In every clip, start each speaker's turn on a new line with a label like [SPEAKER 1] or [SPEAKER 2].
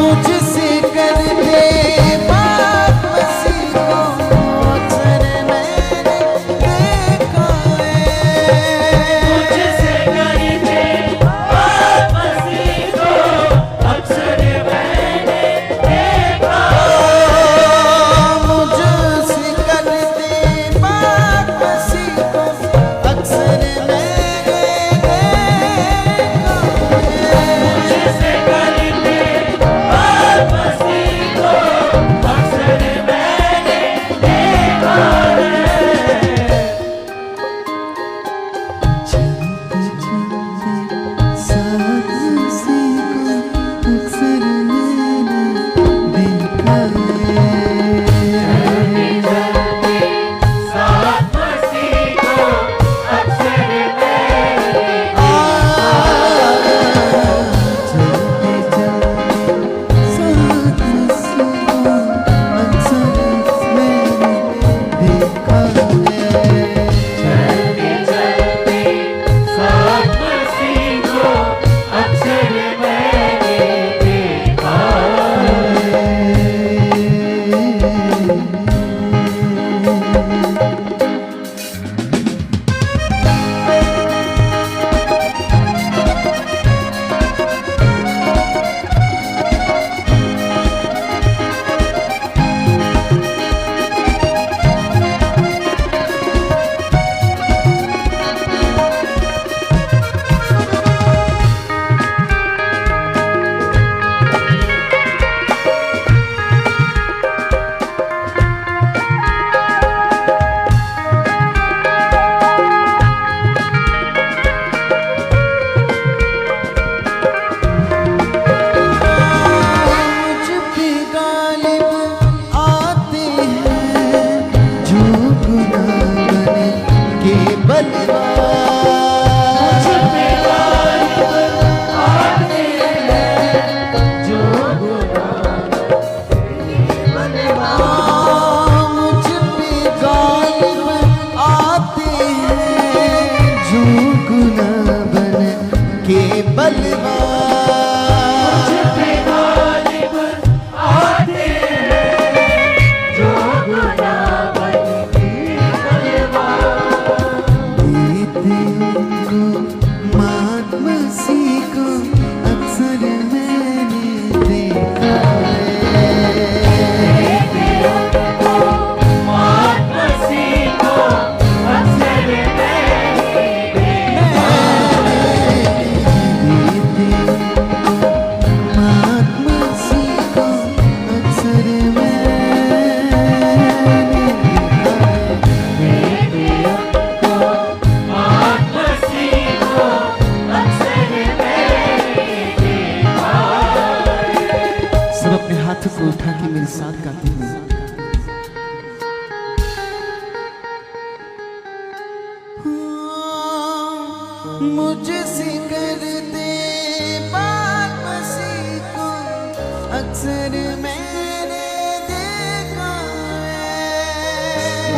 [SPEAKER 1] मुझसे करते बात बसी को अक्सर मैंने देखा है।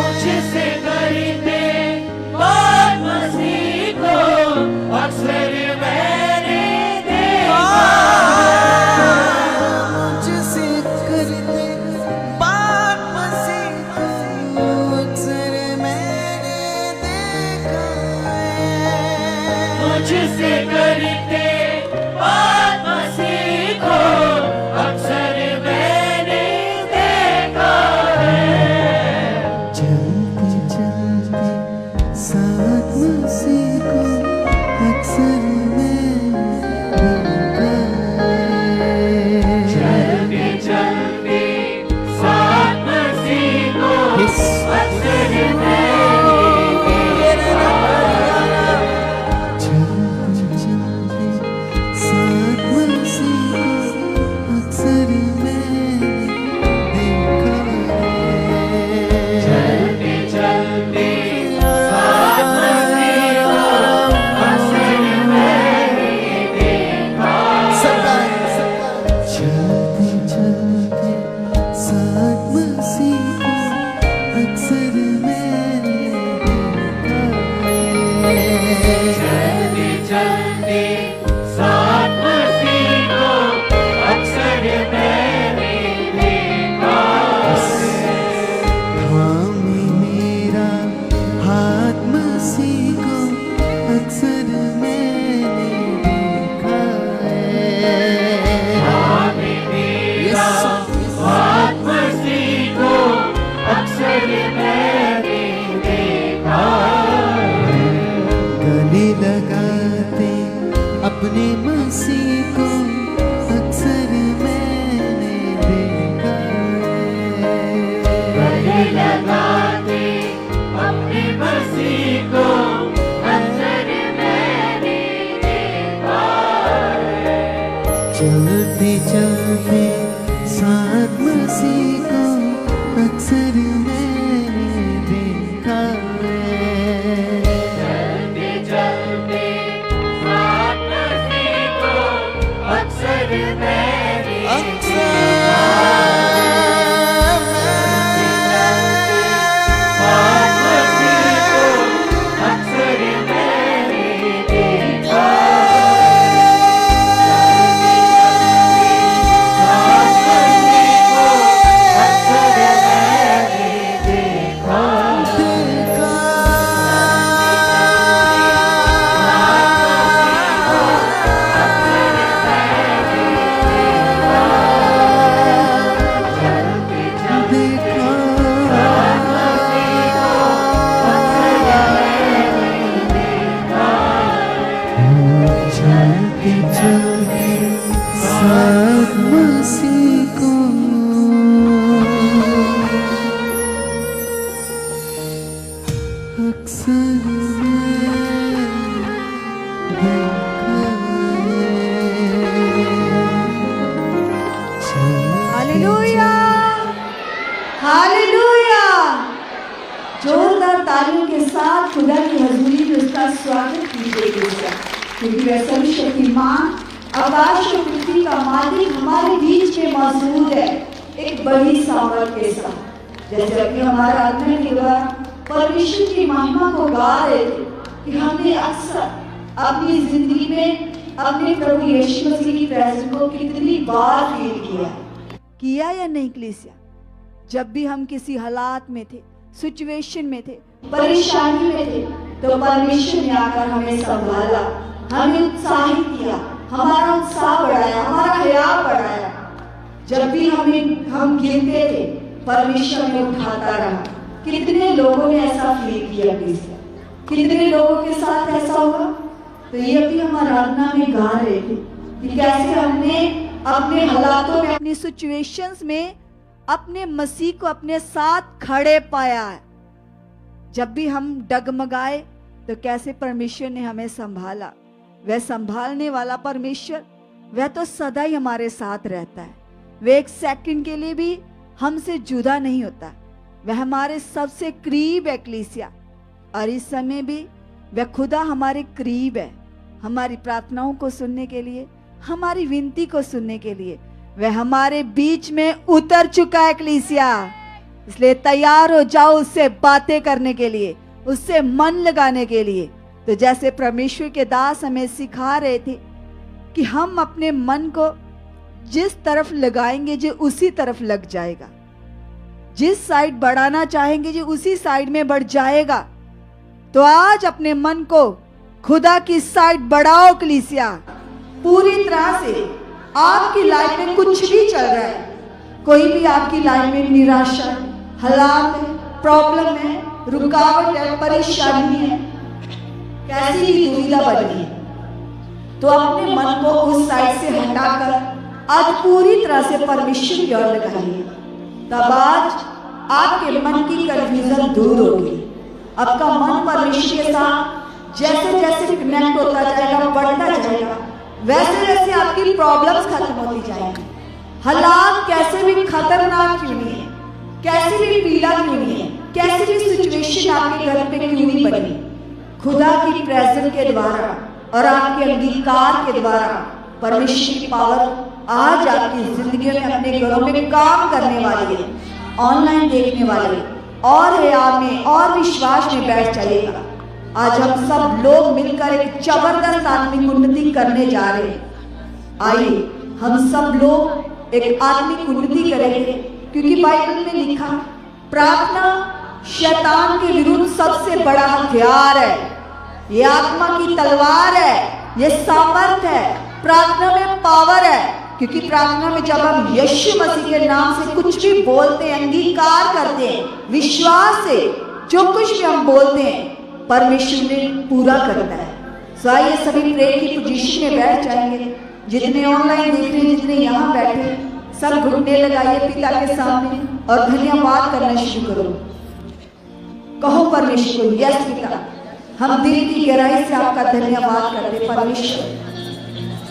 [SPEAKER 2] मुझसे करते बात बसी को अक्सर मैंने देखा है।
[SPEAKER 1] मुझसे करते बात बसी को अक्सर मैंने देखा है।
[SPEAKER 2] मुझसे करते
[SPEAKER 1] अक्सर मैंने देखा है।
[SPEAKER 2] चलते चलते साथ मसीह को अक्सर मैंने देखा है।
[SPEAKER 1] थामे मेरा हाथ मसीह को अक्सर मैंने देखा है।
[SPEAKER 2] थामे मेरा हाथ मसीह को अक्सर मैंने देखा है।
[SPEAKER 1] गले लगाते अपने मसीह को अक्सर मैंने देखा है।
[SPEAKER 2] गले लगाते अपने मसीह को अक्सर मैंने देखा है।
[SPEAKER 1] चलते चलते साथ मसीह को अक्सर मैंने देखा है।
[SPEAKER 2] चलते चलते साथ मसीह को अक्सर मैंने
[SPEAKER 1] अक्सर
[SPEAKER 2] साथ मसीह को अक्सर मैंने देखा साथ मसीह को अक्सर मैंने देखा
[SPEAKER 1] चलते चलते साथ मसीह को अक्सर
[SPEAKER 3] हालेलुया, हालेलुया। जोरदार तालियों के साथ खुदा की हजूरी में उसका स्वागत कीजिए, क्योंकि वह सर्वशक्तिमान आकाश और पृथ्वी का मालिक हमारे बीच में मौजूद है, एक बड़ी सामर्थ के साथ। जैसे अभी हमारे आत्मा के द्वारा परमेश्वर की महिमा को गा रहे थे कि हमने अक्सर अपनी जिंदगी में अपने प्रभु यीशु मसीह की प्रेजेंस को कितनी बार फील किया या नहीं कलीसिया? जब भी हम किसी हालात में थे, सिचुएशन में थे, परेशानी में थे, तो परमेश्वर ने आकर हमें संभाला, हमें उत्साहित किया, हमारा उत्साह बढ़ाया, हमारा हया बढ़ाया। जब भी हम गिरते थे, परमेश्वर ने उठाता रहा। कितने लोगों ने ऐसा फील किया कलीसिया? कितने लोगों के साथ ऐसा हुआ? तो ये भी हम आराधना में गा रहे थे कि कैसे हमने अपने हालातों में, अपनी सिचुएशंस में अपने मसीह को अपने साथ खड़े पाया है। जब भी हम डगमगाए तो कैसे परमेश्वर ने हमें संभाला। वह संभालने वाला परमेश्वर, वह तो सदा ही हमारे साथ रहता है। वह एक सेकंड के लिए भी हमसे जुदा नहीं होता। वह हमारे सबसे करीब है कलीसिया, और इस समय भी वह खुदा हमारे करीब है, हमारी प्रार्थनाओं को सुनने के लिए, हमारी विनती को सुनने के लिए। वह हमारे बीच में उतर चुका है कलीसिया, इसलिए तैयार हो जाओ उससे बातें करने के लिए, उससे मन लगाने के लिए। तो जैसे परमेश्वर के दास हमें सिखा रहे थे कि हम अपने मन को जिस तरफ लगाएंगे जो उसी तरफ लग जाएगा, जिस साइड बढ़ाना चाहेंगे जो उसी साइड में बढ़ जाएगा। तो आज अपने मन को खुदा की साइड बढ़ाओ कलीसिया, पूरी तरह से। आपकी लाइफ में कुछ भी चल रहा है, कोई भी आपकी लाइफ में निराशा है, हालात है, प्रॉब्लम है, रुकावट है, परेशानी है, कैसी भी दुविधा बनी है, तो अपने मन को उस साइड से हटाकर आज पूरी तरह से परमेश्वर की ओर लगाइए। तब आज आपके मन की कंफ्यूजन दूर होगी। आपका मन परमेश्वर के साथ जैसे जैसे कनेक्ट होता जाएगा, बढ़ता जाएगा, वैसे वैसे आपकी प्रॉब्लम्स खत्म होती जाएंगी। हालात कैसे भी खतरनाक क्यों नहीं है, कैसी भी पीड़ा क्यों नहीं है, कैसी भी सिचुएशन आपके घर पे क्यों नहीं बनी, खुदा की प्रेजेंस के द्वारा और आपके अंगीकार के द्वारा परमेश्वर की पावर आज आपकी जिंदगी में, अपने घरों में काम करने वाली है। ऑनलाइन देखने वाले और हया में और विश्वास में बैठ जाइएगा। आज हम सब लोग मिलकर एक जबरदस्त आत्मिक उन्नति करने जा रहे हैं। आइए हम सब लोग एक आत्मिक उन्नति करेंगे, क्योंकि बाइबल में लिखा प्रार्थना शैतान के विरुद्ध सबसे बड़ा हथियार है। ये आत्मा की तलवार है, ये सामर्थ है। प्रार्थना में पावर है, क्योंकि प्रार्थना में जब हम यीशु मसीह के नाम से कुछ भी बोलते हैं, अंगीकार करते हैं, विश्वास से जो कुछ भी हम बोलते हैं परमेश्वर ने पूरा करता है। सो आइए सभी प्रेयर की पोजीशन में बैठ जाएंगे। जितने ऑनलाइन देख रहे हैं, जितने यहाँ बैठे, सब घुटने लगाइए पिता के सामने और धन्यवाद करना शुरू करो। कहो परमेश्वर को, यस पिता, हम दिल की गहराई से आपका धन्यवाद करते परमेश्वर,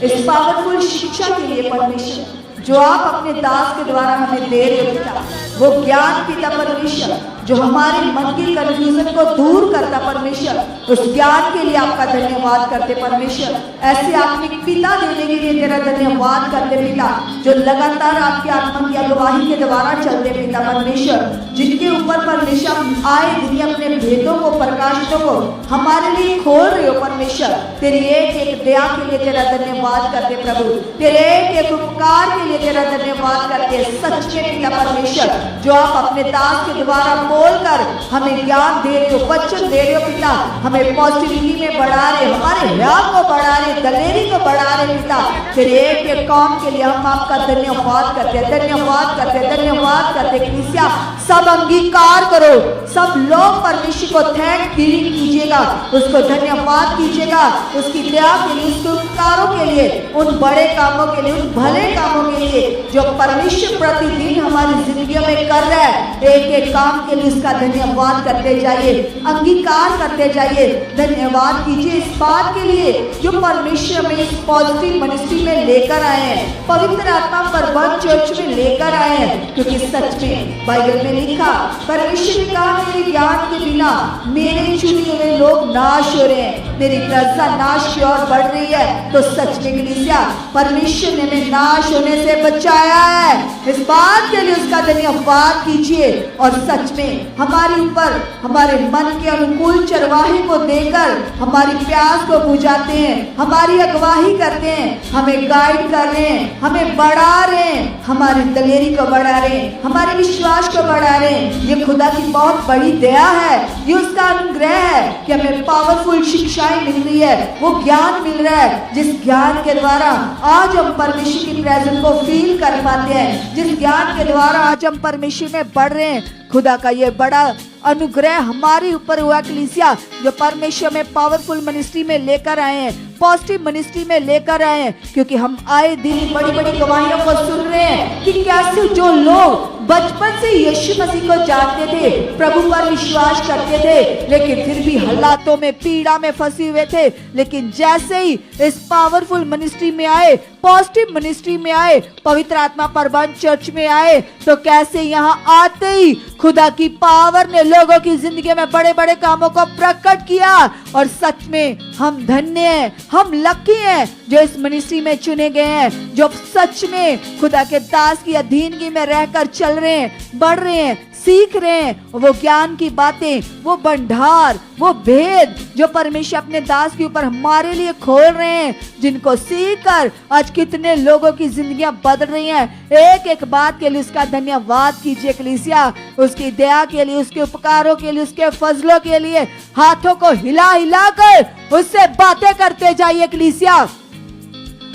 [SPEAKER 3] इस पावरफुल शिक्षा के लिए परमेश्वर जो आप अपने दास के द्वारा हमें दे रहे हो पिता। वो ज्ञान पिता परमेश्वर जो हमारे मन की कंफ्यूजन को दूर करता परमेश्वर, उस ज्ञान के लिए आपका धन्यवाद करते परमेश्वर। ऐसे आत्मिक पिता देने के लिए तेरा धन्यवाद करते पिता, जो लगातार आपकी आत्मा की अगुवाई के द्वारा चलते पिता परमेश्वर, जिनके ऊपर परमेश्वर आए दिन अपने भेदों को, प्रकाशों को हमारे लिए खोल रहे हो परमेश्वर। तेरी एक एक दया के लिए तेरा धन्यवाद करते प्रभु, तेरे एक एक उपकार के लिए तेरा धन्यवाद करते। सच्चे पिता परमेश्वर जो आप अपने दास के द्वारा बोलकर हमें ज्ञान दे रहे हो, वचन दे रहे हो पिता, हमें पॉजिटिविटी में बढ़ा रहे, हमारे हया को बढ़ा रहे, दलेरी को बढ़ा रहे पिता। तेरे एक एक काम के लिए हम आपका धन्यवाद करते, धन्यवाद करते, धन्यवाद करते। कलीसिया सब अंगीकार करो, सब लोग परमेश्वर को थैंक गिविंग कीजिएगा, उसको धन्यवाद कीजिएगा, उसकी दया के लिए, उसके उपकारों के लिए, उन बड़े कामों के लिए, उन भले कामों के लिए जो परमेश्वर प्रतिदिन हमारी जिंदगियों में कर रहा है। एक एक काम के लिए उसका धन्यवाद करते जाइए, अंगीकार करते जाइए, धन्यवाद कीजिए इस बात के लिए जो परमेश्वर में इस पॉजिटिव मिनिस्ट्री में लेकर आए हैं, पवित्र आत्मा पर वन चर्च में लेकर आए हैं। क्योंकि सच में बाइबल में लिखा, परमेश्वर ने कहा मेरे ज्ञान के बिना मेरे चुने हुए लोग नाश हो रहे हैं, मेरी प्रजा नाश की ओर बढ़ रही है। तो सच में कलीसिया परमेश्वर ने हमें नाश होने से बचाया है, इस बात के लिए उसका धन्यवाद कीजिए। और सच में हमारे ऊपर हमारे मन के अनुकूल चरवाहे को देकर हमारी प्यास को बुझाते हैं, हमारी अगुवाई करते हैं, हमें गाइड कर रहे हैं, हमें बढ़ा रहे हैं, हमारी दलेरी को बढ़ा रहे हैं, हमारे विश्वास को बढ़ा रहे हैं। ये खुदा की बहुत बड़ी दया है, ये उसका अनुग्रह है कि हमें पावरफुल शिक्षाएं मिल रही है, वो ज्ञान मिल रहा है, जिस ज्ञान के द्वारा आज हम परमेश्वर की प्रेजेंस को फील कर पाते हैं, जिस ज्ञान के द्वारा आज हम परमेश्वर में बढ़ रहे हैं। खुदा का ये बड़ा अनुग्रह हमारे ऊपर हुआ कलीसिया, जो परमेश्वर में पावरफुल मिनिस्ट्री में लेकर आए हैं, पॉजिटिव मिनिस्ट्री में लेकर आए हैं। क्योंकि हम आए दिन बड़ी बड़ी गवाहियों को सुन रहे हैं कि कैसे जो लोग बचपन से यीशु मसीह को जानते थे, प्रभु पर विश्वास करते थे, लेकिन फिर भी हालातों में, पीड़ा में फंसे हुए थे, लेकिन जैसे ही इस पावरफुल मिनिस्ट्री में आए, पॉजिटिव मिनिस्ट्री में आए, पवित्र आत्मा परबंध चर्च में आए, तो कैसे यहाँ आते ही खुदा की पावर ने लोगों की जिंदगी में बड़े बड़े कामों को प्रकट किया। और सच में हम धन्य हैं, हम लकी हैं जो इस मिनिस्ट्री में चुने गए हैं, जो सच में खुदा के दास की अधीनगी में रहकर चल रहे हैं, बढ़ रहे हैं, सीख रहे हैं। वो ज्ञान की बातें, वो भंडार, वो भेद जो परमेश्वर अपने दास के ऊपर हमारे लिए खोल रहे हैं, जिनको सीख कर आज कितने लोगों की जिंदगियां बदल रही हैं। एक एक बात के लिए उसका धन्यवाद कीजिए कलीसिया, उसकी दया के लिए, उसके उपकारों के लिए, उसके फजलों के लिए हाथों को हिला हिला कर उससे बातें करते जाइए कलीसिया।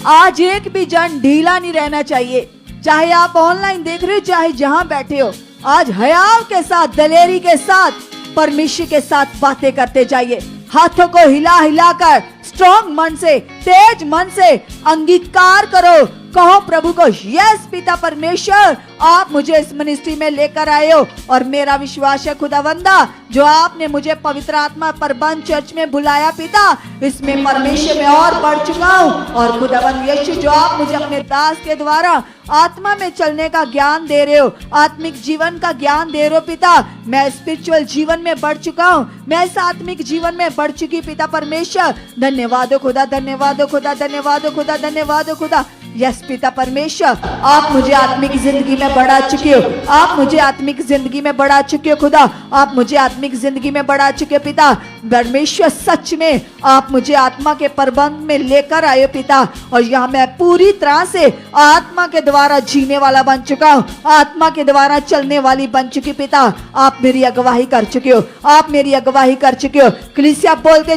[SPEAKER 3] आज एक भी जन ढीला नहीं रहना चाहिए, चाहे आप ऑनलाइन देख रहे हो, चाहे जहां बैठे हो। आज हयाव के साथ, दलेरी के साथ, परमेश्वर के साथ बातें करते जाइए, हाथों को हिला हिला कर स्ट्रॉन्ग मन से, तेज मन से अंगीकार करो, कहो प्रभु को, यस पिता परमेश्वर, आप मुझे इस मिनिस्ट्री में लेकर आए हो और मेरा विश्वास है खुदावंदा जो आपने मुझे पवित्र आत्मा परबंध चर्च में बुलाया पिता, इसमें परमेश्वर में और बढ़ चुका हूँ। और खुदावंद यीशु जो आप मुझे अपने दास के द्वारा आत्मा में चलने का ज्ञान दे रहे हो, आत्मिक जीवन का ज्ञान दे रहे हो पिता, मैं स्पिरिचुअल जीवन में बढ़ चुका हूँ, मैं इस आत्मिक जीवन में बढ़ चुकी पिता परमेश्वर। धन्यवाद हो खुदा, धन्यवाद हो खुदा, धन्यवाद हो खुदा, धन्यवाद हो खुदा। यस पिता परमेश्वर, आप मुझे आत्मिक जिंदगी में में बढ़ा चुके हो, आप मुझे आत्मिक जिंदगी में बढ़ा चुके हो खुदा, आप मुझे आत्मिक जिंदगी में बढ़ा चुके हो पिता परमेश्वर। सच में आप मुझे आत्मा के प्रबंध में लेकर आए हो पिता, और यहाँ मैं पूरी तरह से आत्मा के द्वारा जीने वाला बन चुका हूँ, आत्मा के द्वारा चलने वाली बन चुकी पिता। आप मेरी अगुवाई कर चुके हो, आप मेरी अगुवाई कर चुके हो। कलीसिया बोलते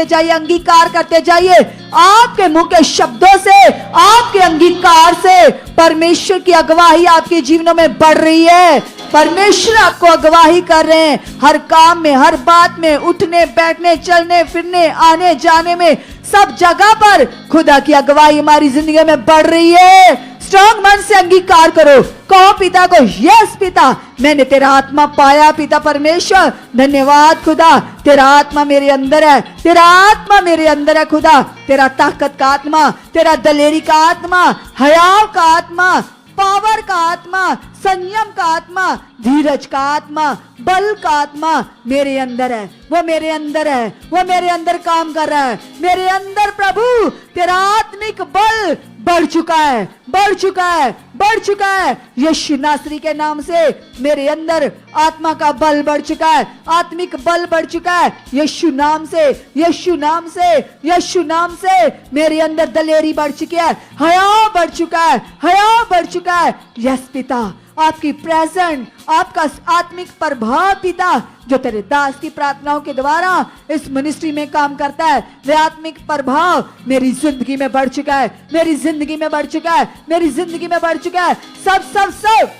[SPEAKER 3] जाइए, अंगीकार करते जाइए, आपके मुंह के शब्दों से, आपके अंगीकार से परमेश्वर की अगुवाई आपके जीवनों में बढ़ रही है। परमेश्वर आपको अगुवाई कर रहे हैं, हर काम में, हर बात में, उठने बैठने, चलने फिरने, आने जाने में, सब जगह पर खुदा की अगुवाई हमारी जिंदगी में बढ़ रही है। स्ट्रॉन्ग मन से अंगीकार करो, कहो पिता को, यस पिता मैंने तेरा आत्मा पाया पिता परमेश्वर। धन्यवाद खुदा, तेरा आत्मा मेरे अंदर है, तेरा आत्मा मेरे अंदर है खुदा, तेरा ताकत का आत्मा, तेरा दलेरी का आत्मा, हयाव का आत्मा, पावर का आत्मा, संयम का आत्मा, धीरज का आत्मा, बल का आत्मा मेरे अंदर है, वो मेरे अंदर है, वो मेरे अंदर काम कर रहा है। मेरे अंदर प्रभु तेरा आत्मिक बल बढ़ चुका है, बढ़ चुका है, बढ़ चुका है। यीशु नासरी के नाम से मेरे अंदर आत्मा का बल बढ़ चुका है, आत्मिक बल बढ़ चुका है। यीशु नाम से, यीशु नाम से, यीशु नाम से मेरे अंदर दलेरी बढ़ चुकी है, हया बढ़ चुका है, हया बढ़ चुका है। यस पिता, आपकी प्रेजेंट, आपका आत्मिक प्रभाव पिता जो तेरे दास की प्रार्थनाओं के द्वारा इस मिनिस्ट्री में काम करता है, वे आत्मिक प्रभाव मेरी जिंदगी में बढ़ चुका है, मेरी जिंदगी में बढ़ चुका है, मेरी जिंदगी में बढ़ चुका है। सब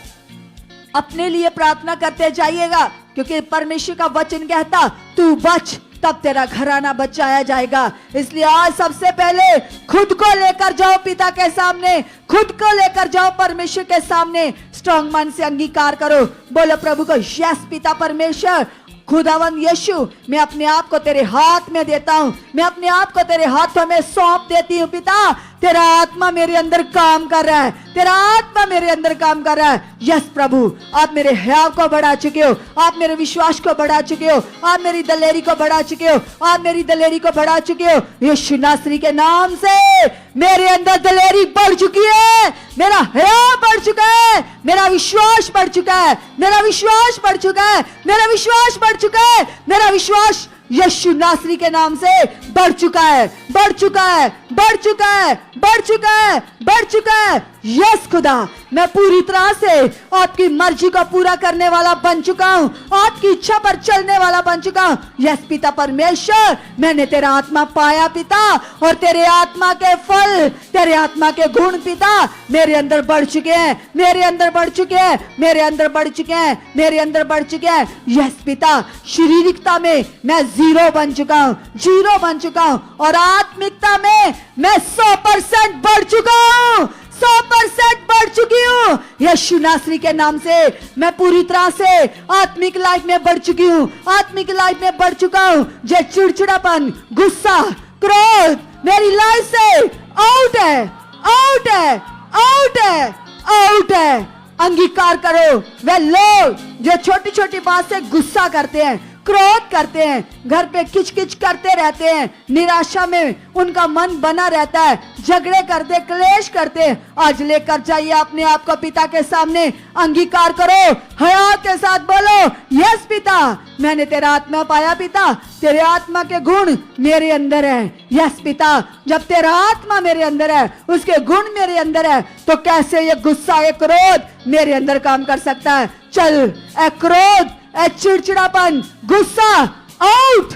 [SPEAKER 3] अपने लिए प्रार्थना करते जाइएगा, क्योंकि परमेश्वर का वचन कहता तू बच तब तेरा घराना बचाया जाएगा। इसलिए आज सबसे पहले खुद को लेकर जाओ पिता के सामने, खुद को लेकर जाओ परमेश्वर के सामने। स्ट्रॉन्ग मन से अंगीकार करो, बोलो प्रभु को, यस पिता परमेश्वर, खुदावन यीशु मैं अपने आप को तेरे हाथ में देता हूं, मैं अपने आप को तेरे हाथों में सौंप देती हूं पिता। तेरा आत्मा मेरे अंदर काम कर रहा है, तेरा आत्मा मेरे अंदर काम कर रहा है। यस प्रभु, आप मेरे हयाव को बढ़ा चुके हो, आप मेरे विश्वास को बढ़ा चुके हो, आप मेरी दलेरी को बढ़ा चुके हो, आप मेरी दलेरी को बढ़ा चुके हो। यीशु नासरी के नाम से मेरे अंदर दलेरी बढ़ चुकी है, मेरा हया बढ़ चुका है, मेरा विश्वास बढ़ चुका है, मेरा विश्वास बढ़ चुका है, मेरा विश्वास बढ़ चुका है, मेरा विश्वास यीशु नासरी के नाम से बढ़ चुका है, बढ़ चुका है, बढ़ चुका है, बढ़ चुका है, बढ़ चुका है। यस खुदा, मैं पूरी तरह से आपकी मर्जी को पूरा करने वाला बन चुका हूं, आपकी इच्छा पर चलने वाला बन चुका हूं। यस पिता परमेश्वर, मैंने तेरा आत्मा पाया पिता, और तेरे आत्मा के फल, तेरे आत्मा के गुण पिता मेरे अंदर बढ़ चुके हैं, मेरे अंदर बढ़ चुके हैं, मेरे अंदर बढ़ चुके हैं, मेरे अंदर बढ़ चुके हैं। यस पिता, शारीरिकता में मैं जीरो बन चुका हूं, जीरो बन चुका हूं, और आत्मिकता में मैं 100% बढ़ चुका हूं, 100% बढ़ चुकी हूँ। यीशु नासरी के नाम से मैं पूरी तरह से आत्मिक लाइफ में बढ़ चुकी हूँ, आत्मिक लाइफ में बढ़ चुका हूँ। जो चिड़चिड़ापन, गुस्सा, क्रोध मेरी लाइफ से आउट है, आउट है, आउट है, आउट है। अंगीकार करो, वे लोग जो छोटी छोटी बात से गुस्सा करते हैं, क्रोध करते हैं, घर पे किचकिच करते रहते हैं, निराशा में उनका मन बना रहता है, झगड़े करते, क्लेश करते, आज लेकर जाइए अपने आप को पिता के सामने। अंगीकार करो, हया के साथ बोलो, यस पिता मैंने तेरा आत्मा पाया पिता, तेरे आत्मा के गुण मेरे अंदर है। यस पिता, जब तेरा आत्मा मेरे अंदर है, उसके गुण मेरे अंदर है, तो कैसे ये गुस्सा, ये क्रोध मेरे अंदर काम कर सकता है। चल ए क्रोध, ए चिड़चिड़ापन, गुस्सा आउट,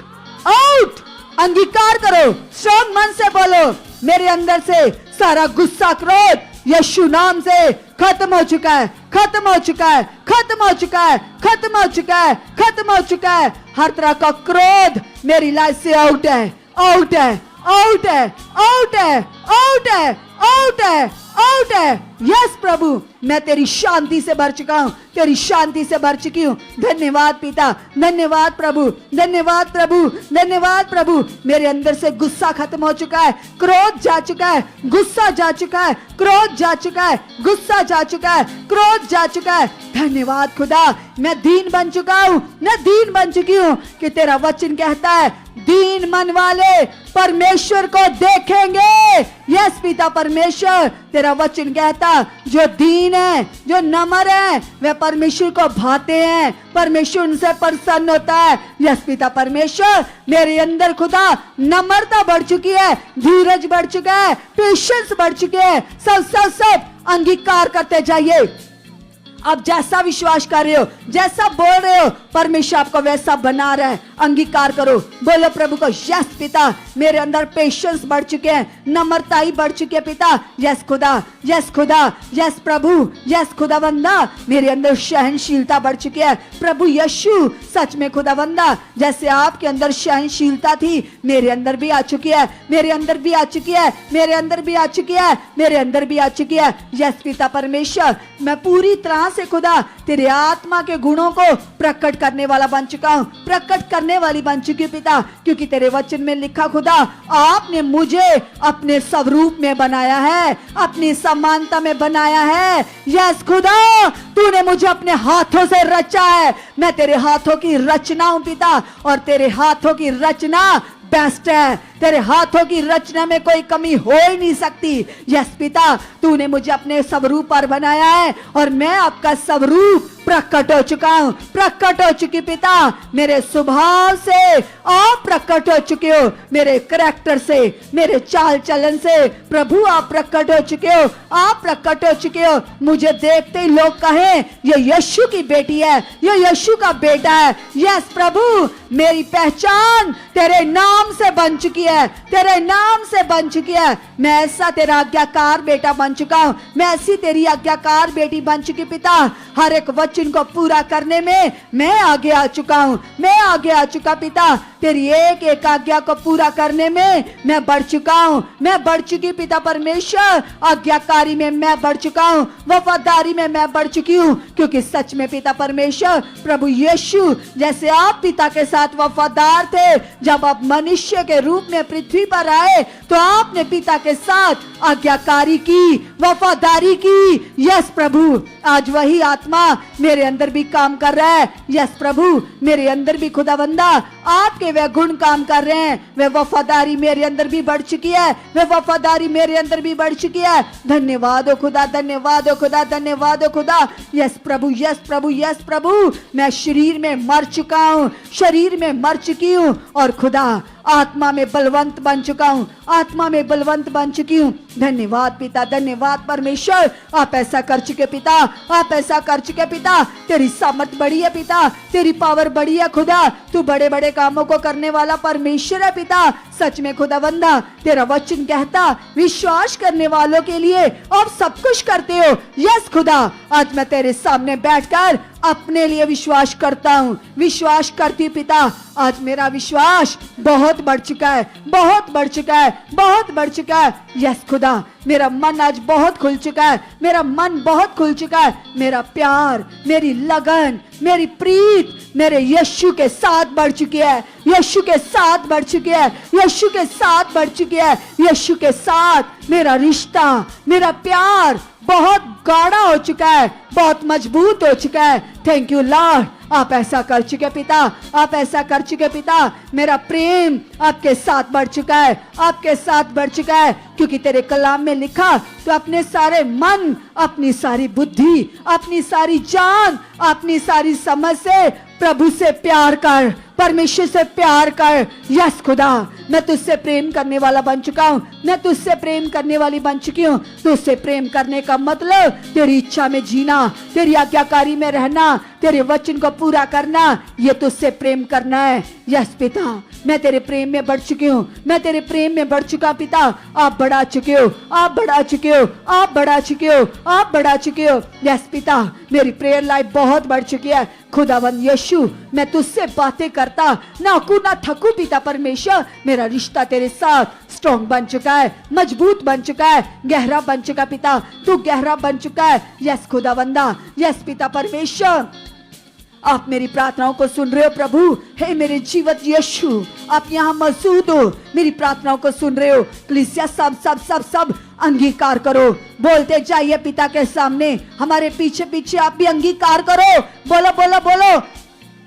[SPEAKER 3] आउट। अंगीकार करो, स्ट्रॉन्ग मन से बोलो, मेरे अंदर से सारा गुस्सा, क्रोध यीशु नाम से खत्म हो चुका है, खत्म हो चुका है, खत्म हो चुका है, खत्म हो चुका है, खत्म हो चुका है। हर तरह का क्रोध मेरी लाइफ से आउट है, आउट है, आउट है, आउट है, आउट है, आउट है, आउट है। यस प्रभु, मैं तेरी शांति से भर चुका हूँ, तेरी शांति से भर चुकी हूँ। धन्यवाद पिता, धन्यवाद प्रभु, धन्यवाद प्रभु, धन्यवाद प्रभु। मेरे अंदर से गुस्सा खत्म हो चुका है, क्रोध जा चुका है, गुस्सा जा चुका है, क्रोध जा चुका है, गुस्सा जा चुका है, क्रोध जा चुका है। धन्यवाद खुदा, मैं दीन बन चुका हूँ, मैं दीन बन चुकी हूँ कि तेरा वचन कहता है दीन मन वाले परमेश्वर को देखेंगे। यस पिता परमेश्वर, तेरा वचन कहता जो दीन दीन है, जो नम्र है, वे परमेश्वर को भाते हैं, परमेश्वर उनसे प्रसन्न होता है। यस पिता परमेश्वर, मेरे अंदर खुदा नम्रता बढ़ चुकी है, धीरज बढ़ चुका है, पेशेंस बढ़ चुके हैं। सब अंगीकार करते जाइए। आप जैसा विश्वास कर रहे हो, जैसा बोल रहे हो, परमेश्वर आपको वैसा बना रहा है। अंगीकार करो, बोलो प्रभु को, यस पिता, मेरे अंदर पेशेंस बढ़ चुके हैं, नम्रताई बढ़ चुकी है पिता। यस खुदा, यस खुदा, यस प्रभु, यस खुदावंदा, मेरे अंदर सहनशीलता बढ़ चुकी है। प्रभु यीशु, सच में खुदावंदा, जैसे आपके अंदर सहनशीलता थी, मेरे अंदर भी आ चुकी है, मेरे अंदर भी आ चुकी है, मेरे अंदर भी आ चुकी है, मेरे अंदर भी आ चुकी है। यस पिता परमेश्वर, मैं पूरी तरह से खुदा तेरे आत्मा के गुणों को प्रकट करने वाला बन चुका हूँ, प्रकट करने वाली बन चुकी हूँ पिता, क्योंकि तेरे वचन में लिखा खुदा, आपने मुझे अपने स्वरूप में बनाया है, अपनी समानता में बनाया है। यस खुदा, तूने मुझे अपने हाथों से रचा है, मैं तेरे हाथों की रचना हूँ पिता, और तेरे हाथों की रचना बेस्ट है। तेरे हाथों की रचना में कोई कमी हो ही नहीं सकती। यस पिता, तूने मुझे अपने स्वरूप पर बनाया है, और मैं आपका स्वरूप प्रकट हो चुका हूँ, प्रकट हो चुकी पिता। मेरे स्वभाव से आप प्रकट हो चुके हो, मेरे करैक्टर से, मेरे चाल चलन से प्रभु आप प्रकट हो चुके हो, आप प्रकट हो चुके हो। मुझे देखते ही लोग कहें ये यीशु की बेटी है, ये यीशु का बेटा है। यस प्रभु, मेरी पहचान तेरे नाम से बन चुकी है, तेरे नाम से बन चुकी है। मैं ऐसा तेरा आज्ञाकार बेटा बन चुका हूँ, मैं ऐसी तेरी आज्ञाकार बेटी बन चुकी पिता। हर एक वचन को पूरा करने में मैं आगे आ चुका हूँ, मैं आगे आ चुका पिता। तेरी एक एक आज्ञा को पूरा करने में मैं बढ़ चुका हूँ, मैं बढ़ चुकी पिता परमेश्वर। आज्ञाकारी में मैं बढ़ चुका हूँ, वफादारी में मैं बढ़ चुकी हूँ, क्योंकि सच में पिता परमेश्वर, प्रभु यीशु, जैसे आप पिता के साथ वफादार थे, जब आप मनुष्य के रूप में पृथ्वी पर आए, तो आपने पिता के साथ आज्ञाकारी की, वफादारी की। यस प्रभु, आज वही आत्मा मेरे अंदर भी काम कर रहा है। यस प्रभु, मेरे अंदर भी खुदावंदा आपके वे गुण काम कर रहे हैं, वे वफादारी मेरे अंदर भी बढ़ चुकी है, वे वफादारी मेरे अंदर भी बढ़ चुकी है। धन्यवाद हो खुदा, धन्यवाद हो खुदा, धन्यवाद हो खुदा। यस प्रभु, यस प्रभु, यस प्रभु, मैं शरीर में मर चुका हूँ, शरीर में मर चुकी हूँ, और खुदा आत्मा में बलवंत बन चुका हूँ, आत्मा में बलवंत बन चुकी हूँ। धन्यवाद पिता, धन्यवाद परमेश्वर, आप ऐसा कर चुके पिता, आप ऐसा कर चुके पिता। तेरी सामर्थ बड़ी है पिता, तेरी पावर बड़ी है खुदा, तू बड़े बड़े कामों को करने वाला परमेश्वर है पिता। सच में खुदावंदा, तेरा वचन कहता, विश्वास करने वालों के लिए आप सब कुछ करते हो। यस खुदा, आज मैं तेरे सामने बैठकर अपने लिए विश्वास करता हूँ, विश्वास करती पिता। आज मेरा विश्वास बहुत बढ़ चुका है, बहुत बढ़ चुका है, बहुत बढ़ चुका है। यस खुदा, मेरा मन आज बहुत खुल चुका है, मेरा मन बहुत खुल चुका है। मेरा प्यार, मेरी लगन, मेरी प्रीत मेरे यीशु के साथ बढ़ चुकी है, यीशु के साथ बढ़ चुकी है, यीशु के साथ बढ़ चुकी है। यीशु के साथ मेरा रिश्ता, मेरा प्यार बहुत गाढ़ा हो चुका है, बहुत मजबूत हो चुका है। थैंक यू लॉर्ड, आप ऐसा कर चुके पिता, आप ऐसा कर चुके पिता। मेरा प्रेम आपके साथ बढ़ चुका है, आपके साथ बढ़ चुका है, क्योंकि तेरे कलाम में लिखा, तो अपने सारे मन, अपनी सारी बुद्धि, अपनी सारी जान, अपनी सारी समझ से प्रभु से प्यार कर, परमेश्वर से प्यार कर। यस खुदा, मैं तुझसे प्रेम करने वाला बन चुका हूँ, मैं तुझसे प्रेम करने वाली बन चुकी हूँ। तुझसे प्रेम करने का मतलब तेरी इच्छा में जीना, तेरी आज्ञाकारी में रहना, तेरे वचन को पूरा करना, ये तुझसे प्रेम करना है। यस पिता, मैं तेरे प्रेम में बढ़ चुकी हूँ, मैं तेरे प्रेम में बढ़ चुका पिता। आप बढ़ा चुके हो, आप बढ़ा चुके हो, आप बढ़ा चुके हो, आप बढ़ा चुके हो। यस पिता, मेरी प्रेयर लाइफ बहुत बढ़ चुकी है। खुदावंद यीशु, मैं तुझसे बातें करता ना कू ना थकू पिता परमेश्वर। मेरा रिश्ता तेरे साथ स्ट्रॉन्ग बन चुका है, मजबूत बन चुका है, गहरा बन चुका पिता, तू गहरा बन चुका है। यस खुदावंदा, यस पिता परमेश्वर, आप मेरी प्रार्थनाओं को सुन रहे हो प्रभु। हे मेरे जीवत यीशु, आप यहाँ मौजूद हो, मेरी प्रार्थनाओं को सुन रहे हो। प्लीज सब सब सब सब अंगीकार करो, बोलते जाइए पिता के सामने, हमारे पीछे पीछे आप भी अंगीकार करो। बोलो बोलो बोलो,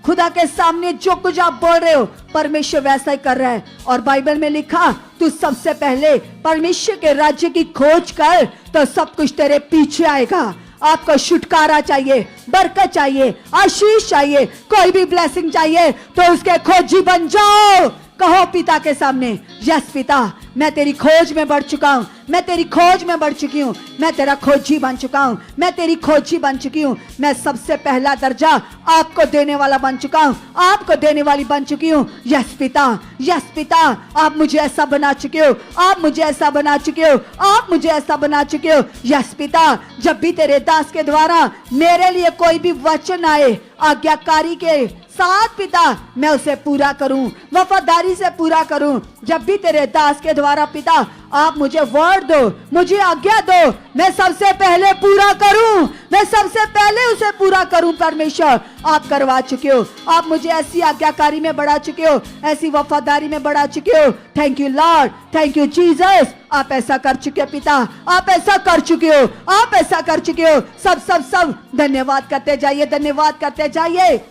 [SPEAKER 3] खुदा के सामने जो कुछ आप बोल रहे हो, परमेश्वर वैसा ही कर रहा है। और बाइबल में लिखा, तू सबसे पहले परमेश्वर के राज्य की खोज कर, तो सब कुछ तेरे पीछे आएगा। आपको छुटकारा चाहिए, बरकत चाहिए, आशीष चाहिए, कोई भी ब्लेसिंग चाहिए तो उसके खोजी बन जाओ। कहो पिता के सामने, यस पिता, मैं तेरी खोज में बढ़ चुका हूं, मैं तेरी खोज में बढ़ चुकी हूं, मैं तेरा खोजी बन चुका हूं, मैं तेरी खोजी बन चुकी हूं, मैं सबसे पहला दर्जा आपको देने वाला बन चुका हूं, आपको देने वाली बन चुकी हूं। यस पिता, यस पिता, आप मुझे ऐसा बना चुके हो, आप मुझे ऐसा बना चुके हो, आप मुझे ऐसा बना चुके हो। यस पिता, जब भी तेरे दास के द्वारा मेरे लिए कोई भी वचन आए आज्ञाकारी के साथ पिता, मैं उसे पूरा करूं, वफादारी से पूरा करूं। जब भी तेरे दास के द्वारा पिता आप मुझे वर्ड दो, मुझे आज्ञा दो, मैं सबसे पहले पूरा करूं, मैं सबसे पहले उसे पूरा करूं। परमेश्वर, आप करवा चुके हो, आप मुझे ऐसी आज्ञाकारी में बढ़ा चुके हो, ऐसी वफादारी में बढ़ा चुके हो। Thank you Lord, thank you Jesus, आप ऐसा कर चुके हो पिता, आप ऐसा कर चुके हो, आप ऐसा कर चुके हो। सब सब सब धन्यवाद करते जाइए, धन्यवाद करते जाइए।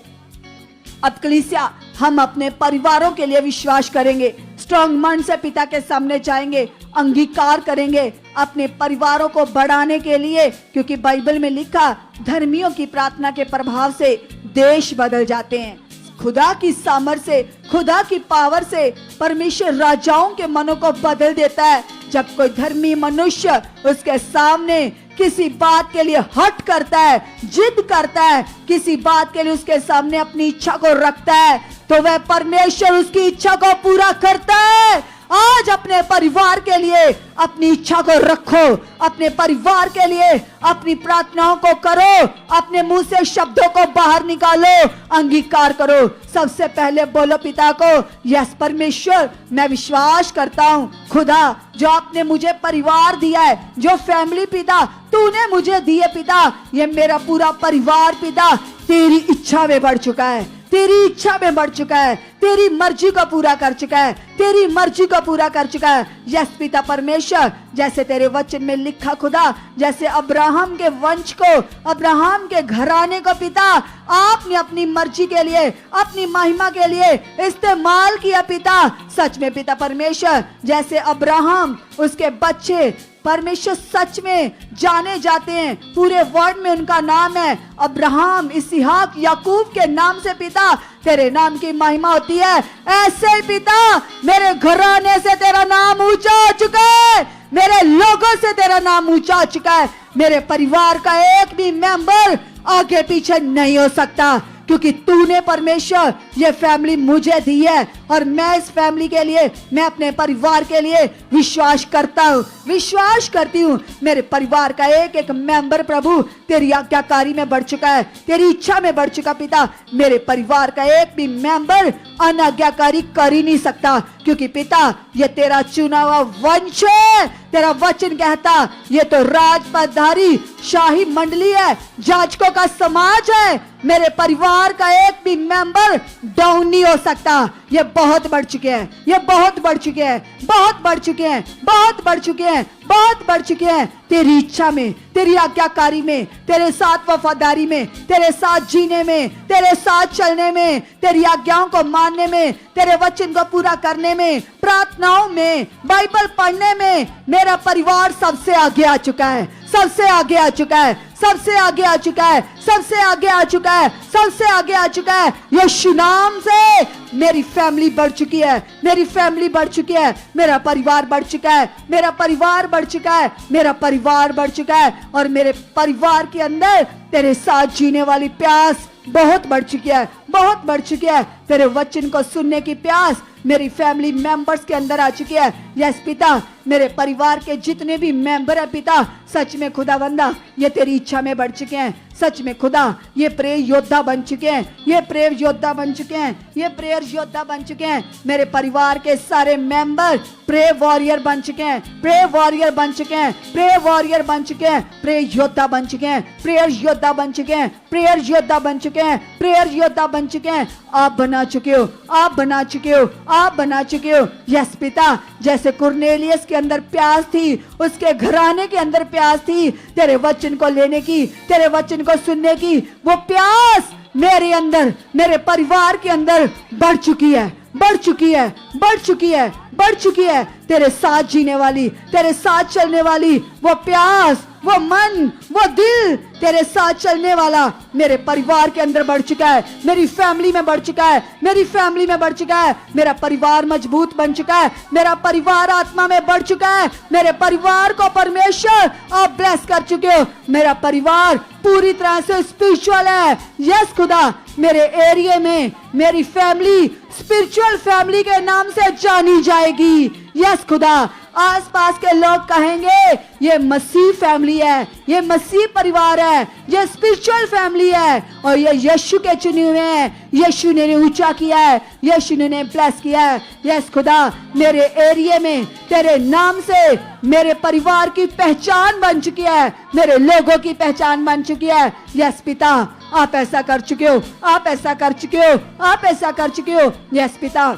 [SPEAKER 3] अब कलीसिया, हम अपने परिवारों के लिए विश्वास करेंगे, स्ट्रॉन्ग मन से पिता के सामने जाएंगे, अंगीकार करेंगे अपने परिवारों को बढ़ाने के लिए, क्योंकि बाइबल में लिखा धर्मियों की प्रार्थना के प्रभाव से देश बदल जाते हैं। खुदा की सामर्थ से, खुदा की पावर से परमेश्वर राजाओं के मनों को बदल देता है। जब कोई धर्मी मनुष्य उसके सामने किसी बात के लिए हट करता है, जिद करता है, किसी बात के लिए उसके सामने अपनी इच्छा को रखता है, तो वह परमेश्वर उसकी इच्छा को पूरा करता है। आज अपने परिवार के लिए अपनी इच्छा को रखो, अपने परिवार के लिए अपनी प्रार्थनाओं को करो, अपने मुंह से शब्दों को बाहर निकालो, अंगीकार करो। सबसे पहले बोलो पिता को, यस परमेश्वर, मैं विश्वास करता हूँ खुदा, जो आपने मुझे परिवार दिया है, जो फैमिली पिता तूने मुझे दी है पिता, ये मेरा पूरा परिवार पिता तेरी इच्छा में बढ़ चुका है, तेरी इच्छा में बढ़ चुका है, तेरी मर्जी को पूरा कर चुका है, तेरी मर्जी को पूरा कर चुका है। यस पिता परमेश्वर, जैसे तेरे वचन में लिखा खुदा, जैसे अब्राहम के वंश को, अब्राहम के घराने को पिता आपने अपनी मर्जी के लिए, अपनी महिमा के लिए इस्तेमाल किया पिता। सच में पिता परमेश्वर, जैसे अब्राहम, उसके बच्चे परमेश्वर सच में जाने जाते हैं, पूरे वर्ल्ड में उनका नाम है अब्राहम, इसहाक, याकूब के नाम से पिता तेरे नाम की महिमा होती है। ऐसे ही पिता मेरे घराने से तेरा नाम ऊंचा हो चुका है, मेरे लोगों से तेरा नाम ऊंचा हो चुका है। मेरे परिवार का एक भी मेंबर आगे पीछे नहीं हो सकता, क्योंकि तूने परमेश्वर ये फैमिली मुझे दी है, और मैं इस फैमिली के लिए, मैं अपने परिवार के लिए विश्वास करता हूँ, विश्वास करती हूँ। मेरे परिवार का एक एक मेंबर प्रभु तेरी आज्ञाकारी में बढ़ चुका है, तेरी इच्छा में बढ़ चुका पिता। मेरे परिवार का एक भी मेंबर अनाज्ञाकारी कर ही नहीं सकता, क्योंकि पिता ये तेरा चुना हुआ वंश है। तेरा वचन कहता ये तो राजपदधारी शाही मंडली है, जाजकों का समाज है। मेरे परिवार का एक भी मेंबर डाउन नहीं हो सकता। ये बहुत बढ़ चुके हैं, ये बहुत बढ़ चुके हैं, बहुत बढ़ चुके हैं, बहुत बढ़ चुके हैं, बहुत बढ़ चुके हैं। तेरी इच्छा में, तेरी आज्ञाकारी में, तेरे साथ वफादारी में, तेरे साथ जीने में, तेरे साथ चलने में, तेरी आज्ञाओं को मानने में, तेरे वचन को पूरा करने में, प्रार्थनाओं में, बाइबल पढ़ने में मेरा परिवार सबसे आगे आ चुका है, सबसे आगे आ चुका है, सबसे आगे आ चुका है, सबसे आगे आ चुका है, सबसे आगे आ चुका है। यीशु नाम से मेरी फैमिली बढ़ चुकी है, मेरी फैमिली बढ़ चुकी है, मेरा परिवार बढ़ चुका है, मेरा परिवार बढ़ चुका है, मेरा परिवार बढ़ चुका है। और मेरे परिवार के अंदर तेरे साथ जीने वाली प्यास बहुत बढ़ चुकी है, बहुत बढ़ चुकी है। तेरे वचन को सुनने की प्यास मेरी फैमिली मेंबर्स के अंदर आ चुकी है। यस पिता, मेरे परिवार के जितने भी मेंबर है पिता, सच में खुदावंदा ये तेरी इच्छा में बढ़ चुके हैं। सच में खुदा ये प्रेयर योद्धा बन चुके हैं, ये प्रेयर योद्धा बन चुके हैं, ये प्रेयर योद्धा बन चुके हैं। मेरे परिवार के सारे मेंबर प्रेयर वॉरियर बन चुके हैं, प्रेयर वॉरियर बन चुके हैं, प्रेयर वॉरियर बन चुके हैं, प्रेयर योद्धा बन चुके हैं, प्रेयर योद्धा बन चुके हैं, प्रेयर योद्धा बन चुके हैं, प्रेयर योद्धा बन चुके हैं। आप बना चुके हो, आप बना चुके हो, आप बना चुके हो। यस पिता, जैसे कुरनेलियस के अंदर प्यास थी, उसके घराने के अंदर प्यास थी तेरे वचन को लेने की, तेरे वचन को सुनने की, वो प्यास मेरे अंदर, मेरे परिवार के अंदर बढ़ चुकी है, बढ़ चुकी है, बढ़ चुकी है, बढ़ चुकी है। तेरे साथ जीने वाली, तेरे साथ चलने वाली वो प्यास, वो मन, वो दिल तेरे साथ चलने वाला मेरे परिवार के अंदर बढ़ चुका है, मेरी फैमिली में बढ़ चुका है, मेरी फैमिली में बढ़ चुका है, मेरा परिवार मजबूत बन चुका है, मेरा परिवार आत्मा में बढ़ चुका है, मेरे परिवार को परमेश्वर आप ब्लेस कर चुके हो, मेरा परिवार पूरी तरह से स्पिरिचुअल है। यस खुदा, मेरे एरिया में मेरी फैमिली स्पिरिचुअल फैमिली के नाम से जानी जाएगी। यस खुदा, आसपास के लोग कहेंगे ये मसीह फैमिली है, ये मसीह परिवार है, ये स्पिरिचुअल फैमिली है और ये यीशु के चुने हुए हैं, यीशु ने ऊंचा किया है, यीशु ने ब्लेस किया है। यस खुदा, मेरे एरिया में तेरे नाम से मेरे परिवार की पहचान बन चुकी है, मेरे लोगों की पहचान बन चुकी है। यस पिता, आप ऐसा कर चुके हो, आप ऐसा कर चुके हो, आप ऐसा कर चुके हो। यस पिता,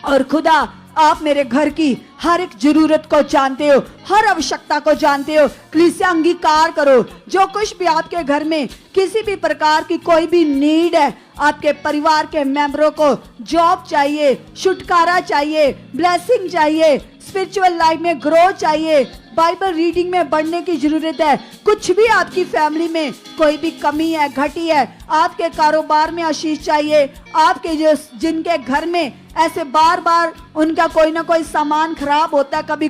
[SPEAKER 3] और खुदा आप मेरे घर की हर एक जरूरत को जानते हो, हर आवश्यकता को जानते हो। कलीसिया अंगीकार करो, जो कुछ भी आपके घर में किसी भी प्रकार की कोई भी नीड है, आपके परिवार के मेंबरों को जॉब चाहिए, छुटकारा चाहिए, ब्लेसिंग चाहिए, स्पिरिचुअल लाइफ में ग्रो चाहिए, बाइबल रीडिंग में बढ़ने की जरूरत है, कुछ भी आपकी फैमिली में कोई भी कमी है, घटी है, आपके कारोबार में आशीष चाहिए, आपके जो जिनके घर में ऐसे बार बार उनका कोई ना कोई सामान खराब होता है, कभी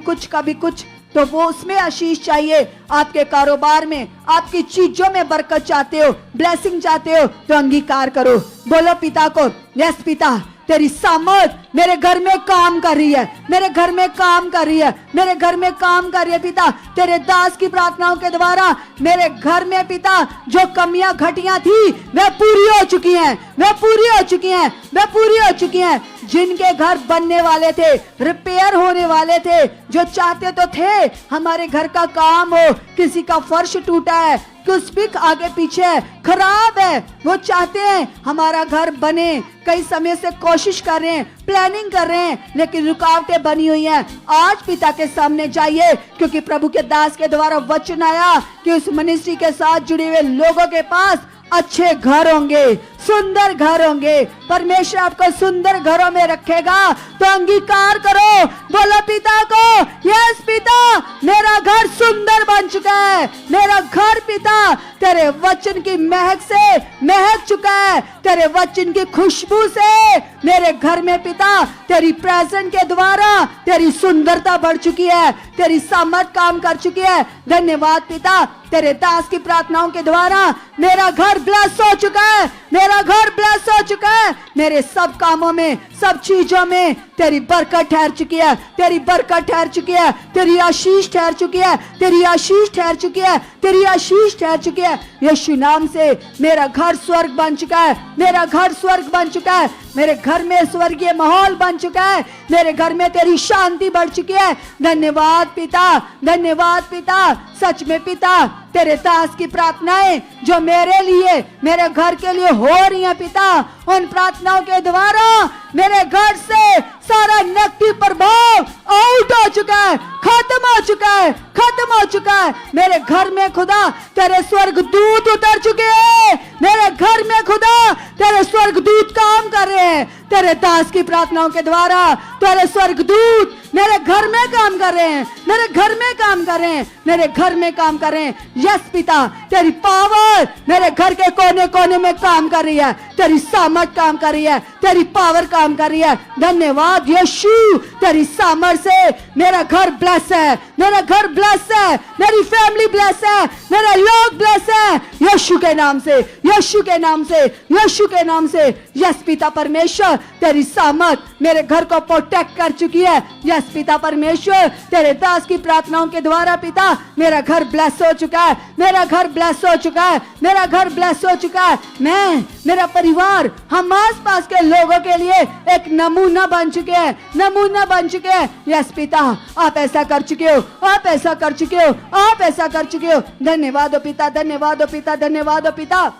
[SPEAKER 3] कुछ, तो वो उसमें आशीष चाहिए, आपके कारोबार में, आपकी चीजों में बरकत चाहते हो, ब्लेसिंग चाहते हो, तो अंगीकार करो, बोलो पिता को, यस पिता, तेरी सामर्थ मेरे घर में काम कर रही है, मेरे घर में काम कर रही है, मेरे घर में काम कर रही है पिता। तेरे दास की प्रार्थनाओं के द्वारा मेरे घर में पिता जो कमियां घटियां थी वह पूरी हो चुकी हैं, वह पूरी हो चुकी हैं, वह पूरी हो चुकी हैं। जिनके घर बनने वाले थे, रिपेयर होने वाले थे, जो चाहते तो थे हमारे घर का काम हो, किसी का फर्श टूटा है, कुछ भी आगे पीछे खराब है, वो चाहते हैं हमारा घर बने, कई समय से कोशिश कर रहे हैं, प्लानिंग कर रहे हैं, लेकिन रुकावटें बनी हुई हैं। आज पिता के सामने जाइए, क्योंकि प्रभु के दास के द्वारा वचन आया कि उस मिनिस्ट्री के साथ जुड़े हुए लोगों के पास अच्छे घर होंगे, सुंदर घर होंगे, परमेश्वर आपको सुंदर घरों में रखेगा। तो अंगीकार करो, बोलो पिता को, यस पिता, मेरा घर सुंदर बन चुका है, मेरा घर पिता तेरे वचन की महक से महक चुका है, तेरे वचन की खुशबू से मेरे घर में पिता तेरी प्रेजेंस के द्वारा तेरी सुंदरता बढ़ चुकी है, तेरी सामर्थ काम कर चुकी है। धन्यवाद पिता, तेरे दास की प्रार्थनाओं के द्वारा मेरा घर ब्लेस हो चुका है, मेरा घर ब्लेस हो चुका है, मेरे सब कामों में, सब चीजों में तेरी बरकत ठहर चुकी है, तेरी बरकत ठहर चुकी है, तेरी आशीष ठहर चुकी है, तेरी आशीष ठहर चुकी है, तेरी आशीष ठहर चुकी है। यीशु नाम से मेरा घर स्वर्ग बन चुका है, मेरा घर स्वर्ग बन चुका है, मेरे घर में स्वर्गीय माहौल बन चुका है, मेरे घर में तेरी शांति बढ़ चुकी है। धन्यवाद पिता, धन्यवाद पिता। सच में पिता, तेरे दास की प्रार्थनाएं जो मेरे लिए, मेरे घर के लिए हो रही हैं पिता, उन प्रार्थनाओं के द्वारा मेरे घर से सारा नेगेटिव प्रभाव आउट हो चुका है, खत्म हो चुका है, खत्म हो चुका है। मेरे घर में खुदा तेरे स्वर्गदूत उतर चुके हैं, मेरे घर में खुदा तेरे स्वर्गदूत काम कर रहे हैं, तेरे दास की प्रार्थनाओं के द्वारा तेरे स्वर्गदूत मेरे घर में काम कर रहे हैं, मेरे घर में काम कर रहे हैं, मेरे घर में काम कर रहे हैं। यस पिता, तेरी पावर मेरे घर के कोने कोने में काम कर रही है, तेरी सामर्थ काम कर रही है, तेरी पावर काम कर रही है। धन्यवाद यीशु, तेरी सामर्थ से मेरा घर ब्लेस है, मेरा घर ब्लेस है, मेरी फैमिली ब्लेस है, मेरा लोग ब्लेस है, यीशु के नाम से, यीशु के नाम से, यीशु के नाम से। यस पिता परमेश्वर, तेरी सामर्थ मेरे घर को प्रोटेक्ट कर चुकी है। यस पिता परमेश्वर, तेरे दास की प्रार्थनाओं के द्वारा पिता मेरा घर ब्लेस हो चुका है, मेरा घर ब्लेस हो चुका है, मेरा घर ब्लेस हो चुका है। मैं, मेरा परिवार, हम आस पास के लोगों के लिए एक नमूना बन चुके हैं, नमूना बन चुके हैं। यस पिता, आप ऐसा कर चुके हो, आप ऐसा कर चुके हो, आप ऐसा कर चुके हो। धन्यवाद हो पिता, धन्यवाद हो पिता, धन्यवाद हो पिता।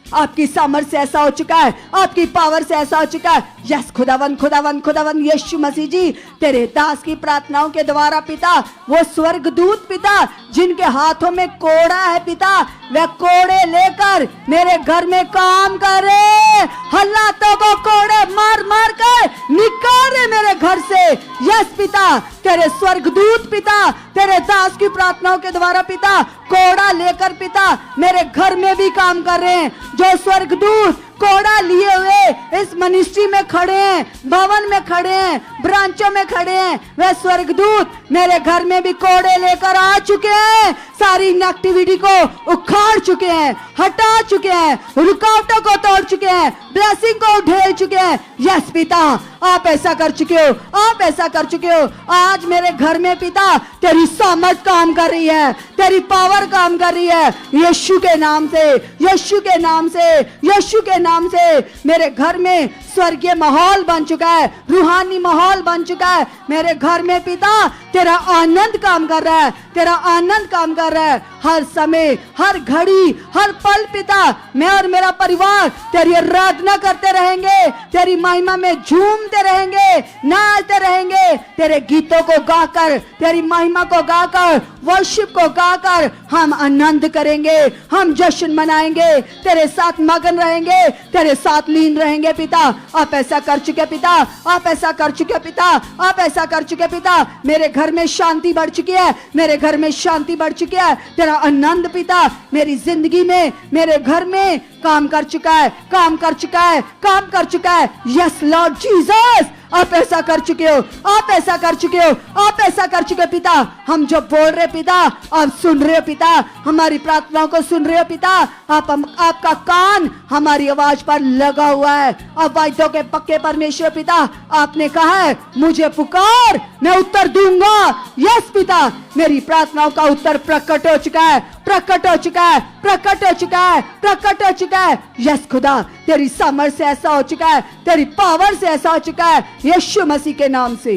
[SPEAKER 3] आपकी सामर्थ से ऐसा हो चुका है, आपकी पावर से ऐसा हो चुका है। यस खुदावन, खुदावन, खुदावन यीशु मसीह जी, तेरे दास की प्रार्थनाओं के द्वारा पिता वो स्वर्गदूत पिता जिनके हाथों में कोड़ा है पिता, वह कोड़े लेकर मेरे घर में काम करे, हालातों को कोड़े मार मार कर निकाले मेरे घर से। यस पिता, तेरे स्वर्गदूत पिता तेरे दास की प्रार्थनाओं के द्वारा पिता कोड़ा लेकर पिता मेरे घर में भी काम कर रहे हैं। जो स्वर्गदूत कोड़ा लिए हुए इस मिनिस्ट्री में खड़े हैं, भवन में खड़े हैं, ब्रांचों में खड़े हैं, वे स्वर्गदूत मेरे घर में भी कोड़े लेकर आ चुके हैं। सारी नेगेटिविटी को उखाड़ चुके हैं, हटा चुके हैं, रुकावटों को तोड़ चुके हैं, ब्लेसिंग को ढेल चुके हैं। यस पिता, आप ऐसा कर चुके हो, आप ऐसा कर चुके हो। आज मेरे घर में पिता तेरी सामर्थ काम कर रही है, तेरी पावर काम कर रही है। यीशु के नाम से, यीशु के नाम से, यीशु के नाम से मेरे घर में स्वर्गीय माहौल बन चुका है, रूहानी माहौल बन चुका है। मेरे घर में पिता तेरा आनंद काम कर रहा है, तेरा आनंद काम कर रहा है। हर समय, हर घड़ी, हर पल पिता मैं और मेरा परिवार तेरी आराधना करते रहेंगे, तेरी महिमा में झूमते रहेंगे, नाचते रहेंगे। तेरे गीतों को गाकर, तेरी महिमा को गाकर, वर्शिप को गाकर हम आनंद करेंगे, हम जश्न मनाएंगे, तेरे साथ मगन रहेंगे, तेरे साथ लीन रहेंगे। पिता आप ऐसा कर चुके पिता, आप ऐसा कर चुके पिता, आप ऐसा कर चुके पिता। मेरे घर में शांति बढ़ चुकी है, मेरे घर में शांति बढ़ चुकी है। तेरा आनंद पिता मेरी जिंदगी में, मेरे घर में काम कर चुका है, काम कर चुका है, काम कर चुका है। यस लॉर्ड जीसस, आप ऐसा कर चुके हो, आप ऐसा कर चुके हो, आप ऐसा कर चुके हो पिता। हम जो बोल रहे पिता आप सुन रहे हो पिता, हमारी प्रार्थनाओं को सुन रहे हो पिता। आपका कान हमारी आवाज पर लगा हुआ है। अब वायदों के पक्के परमेश्वर पिता, आपने कहा है मुझे पुकार मैं उत्तर दूंगा। यस पिता, मेरी प्रार्थनाओं का उत्तर प्रकट हो चुका है, प्रकट हो चुका है, प्रकट हो चुका है, प्रकट हो चुका है। यस खुदा, तेरी सामर्थ से ऐसा हो चुका है, तेरी पावर से ऐसा हो चुका है, यीशु मसीह के नाम से।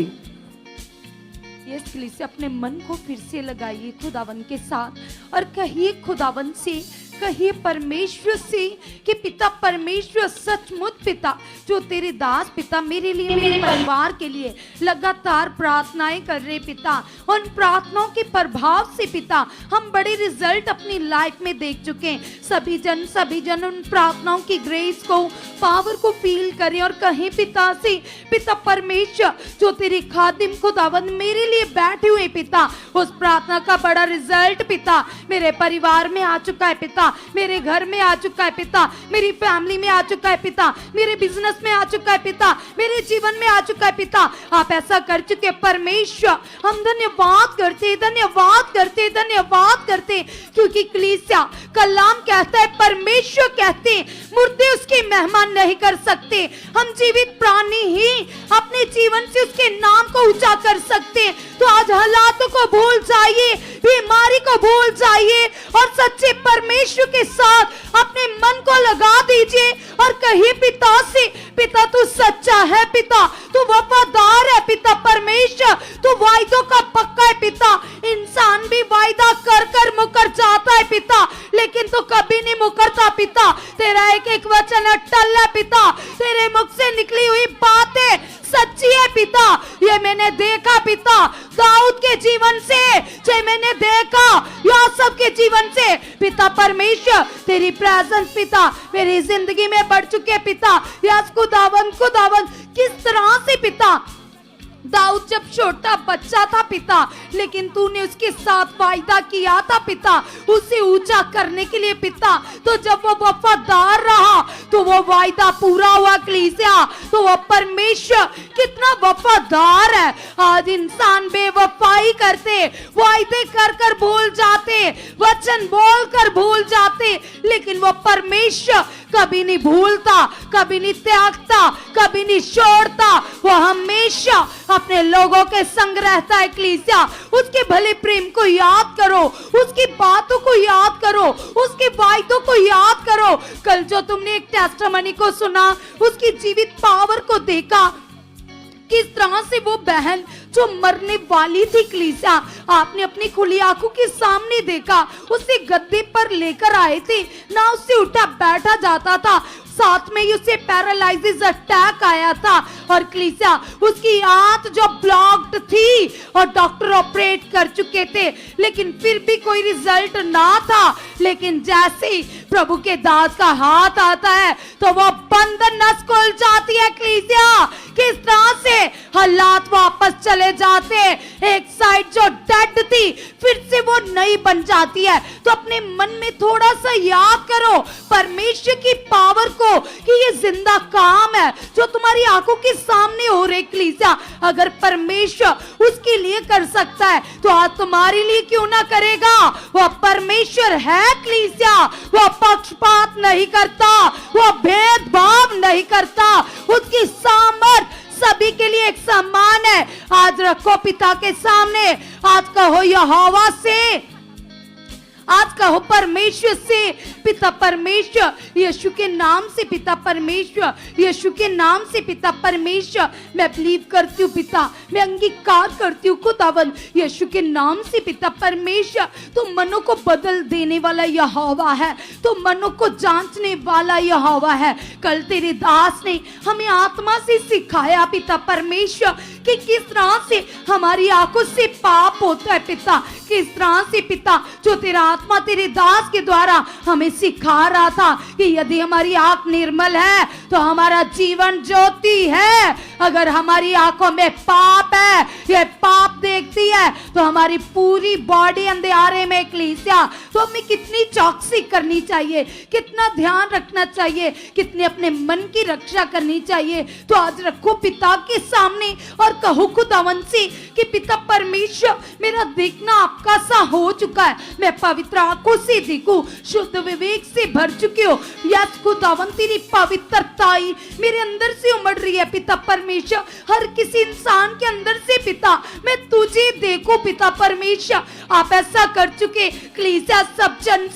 [SPEAKER 2] यस प्लीज अपने मन को फिर से लगाइए खुदावन के साथ और कहिए खुदावन से, कहिए परमेश्वर से कि पिता परमेश्वर सचमुच पिता जो तेरे दास पिता मेरे लिए, मेरे परिवार के लिए लगातार प्रार्थनाएं कर रहे पिता, उन प्रार्थनाओं के प्रभाव से पिता हम बड़े रिजल्ट अपनी लाइफ में देख चुके हैं। सभी जन उन प्रार्थनाओं की ग्रेस को, पावर को फील करें और कहें पिता से, पिता परमेश्वर जो तेरे खादिम खुदावंद मेरे लिए बैठे हुए पिता, उस प्रार्थना का बड़ा रिजल्ट पिता मेरे परिवार में आ चुका है पिता, मेरे घर में आ चुका है पिता, मेरी फैमिली में आ चुका है पिता, मेरे बिजनेस में आ चुका है पिता, मेरे जीवन में आ चुका है पिता। आप ऐसा कर चुके परमेश्वर, हम धन्यवाद करते, धन्यवाद करते, धन्यवाद करते, क्योंकि कलीसिया कलाम कहता है, परमेश्वर कहते मुर्दे उसकी महिमा नहीं कर सकते, हम जीवित प्राणी ही अपने जीवन से उसके नाम को ऊंचा कर सकते। तो आज हालातों को भूल जाइए, बीमारी को भूल जाइए और सच्चे परमेश्वर के साथ अपने मन को लगा दीजिए और कहिए पिता से, पिता तू सच्चा है पिता, तू वफादार है पिता परमेश्वर, तू वायदों का पक्का है पिता। इंसान भी वायदा कर कर मुकर जाता है पिता, लेकिन तू कभी नहीं मुकरता पिता। तेरा एक एक वचन अटल है पिता, तेरे मुख से निकली हुई बातें सच्ची है पिता। ये मैंने देखा पिता दाऊद के जीवन से, जो मैंने देखा यूसुफ के जीवन से पिता परमेश्वर, तेरी प्रेजेंस पिता मेरी जिंदगी में बढ़ चुके पिता। यस खुदावन, खुदावन किस तरह से पिता दाऊद जब छोटा बच्चा था पिता, लेकिन तूने उसके साथ वायदा किया था पिता उसे ऊंचा करने के लिए पिता। तो जब वो वफादार रहा तो वो वायदा पूरा हुआ कलीसिया। तो वो परमेश्वर कितना वफादार है। आज इंसान बेवफाई करते, वायदे कर कर भूल जाते, वचन बोल कर भूल जाते, लेकिन वो परमेश्वर कभी नहीं भूलता, कभी नहीं त्यागता, कभी नहीं छोड़ता। वो हमेशा अपने लोगों के संग रहता है कलीसिया। उसके भले प्रेम को याद करो, उसकी बातों को याद करो, उसके वायदों को याद करो। कल जो तुमने एक टेस्टिमनी को सुना, उसकी जीवित पावर को देखा, किस तरह से वो बहन जो मरने वाली थी कलीसिया, आपने अपनी खुली आंखों के सामने देखा, उसे गद्दे पर लेकर आए थे, ना उससे उठा बैठा जाता था, साथ में ही उसे पैरालाइसिस अटैक आया था। और कलीसिया उसकी आंत जो ब्लॉक्ड थी और डॉक्टर ऑपरेट कर चुके थे, लेकिन फिर भी कोई रिजल्ट ना था। लेकिन जैसे ही प्रभु के दास का हाथ आता है तो वो बंधन नस खुल जाती है कलीसिया। किस तरह से हालात वापस चले जाते हैं। एक साइड जो डेड थी फिर से वो नई बन जाती है। तो अपने मन में थोड़ा सा याद करो परमेश्वर की पावर को कि ये जिंदा काम है जो तुम्हारी आंखों के सामने हो रहे। कलीसिया, अगर परमेश्वर उसके लिए कर सकता है तो आज तुम्हारे लिए क्यों ना करेगा। वह परमेश्वर है कलीसिया, वह पक्षपात नहीं करता, वह भेदभाव नहीं करता, उसकी सामर्थ सभी के लिए एक समान है। आज रखो पिता के सामने, आज कहो यहोवा से, आज कहो परमेश्वर से, पिता परमेश्वर यीशु के नाम से, पिता परमेश्वर यीशु के नाम से, पिता परमेश्वर मैं बिलीव करती हूँ पिता, मैं अंगीकार करती हूँ खुदावन यीशु के नाम से। पिता परमेश्वर तो मनों को बदल देने वाला यहोवा है, तो मनों को जांचने वाला यहोवा है। कल तेरे दास ने हमें आत्मा से सिखाया पिता परमेश्वर कि किस तरह से हमारी आंखों से पाप होता है पिता, किस तरह से पिता जो तेरा आत्मा तेरे दास के द्वारा हमें सिखा रहा था कि यदि हमारी आंख निर्मल है तो हमारा जीवन ज्योति है। अगर हमारी आंखों में पाप है, ये पाप देखती है तो हमारी पूरी बॉडी अंधेरे में कलीसिया, तो हमें कितनी चौकसी करनी चाहिए, कितना ध्यान रखना चाहिए, कितने अपने मन की रक्षा करनी चाहिए। तो आज रखो पिता के सामने और कहो खुदावन से कि पिता परमेश्वर मेरा देखना आपका सा हो चुका है, मैं पवित्र आंखों से देखूं, शुद्ध विवेक से भर चुकी हो। यस खुदावन तेरी पवित्रता मेरे अंदर से उमड़ रही है पिता परमेश्वर, हर किसी इंसान के अंदर से पिता मैं तुझे देखूं पिता परमेश्वर। आप ऐसा कर चुके कलीसिया, सब जन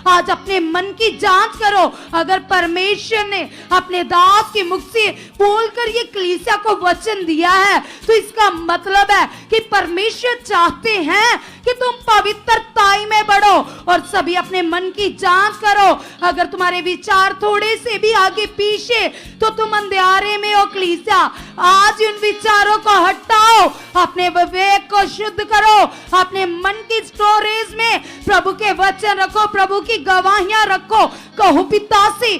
[SPEAKER 2] आज अपने मन की जांच करो। अगर परमेश्वर ने अपने दास के मुख से बोलकर ये कलीसिया को वचन दिया है तो इसका मतलब है कि परमेश्वर चाहते हैं कि तुम पवित्रताई में बढ़ो। और सभी अपने मन की जांच करो, अगर तुम्हारे विचार थोड़े से भी आगे पीछे तो तुम अंधेरे में हो कलीसिया। आज उन विचारों को हटाओ, अपने विवेक को शुद्ध करो, अपने मन की स्टोरेज में प्रभु के वचन रखो, प्रभु की गवाहियां रखो। कहो पिता से,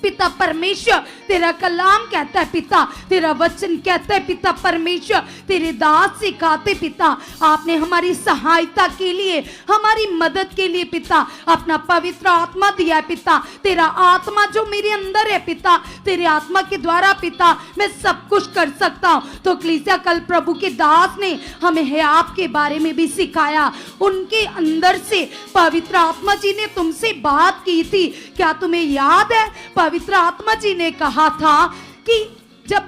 [SPEAKER 2] पिता परमेश्वर तेरा कलाम कहता है पिता, तेरा वचन कहता है पिता परमेश्वर, तेरे दास से कहते पिता आपने हमारी सहायता के लिए, हमारी मदद के लिए पिता अपना पवित्र आत्मा दिया है पिता। तेरा आत्मा जो मेरे अंदर है पिता, तेरे आत्मा के द्वारा पिता मैं सब कुछ कर सकता हूँ। तो कलीसिया कल प्रभु के दास ने हमें है आपके बारे में भी सिखाया, उनके अंदर से पवित्र आत्मा जी ने तुमसे बात की थी। क्या तुम्हें याद है पवित्र आत्मा जी ने कहा था कि जब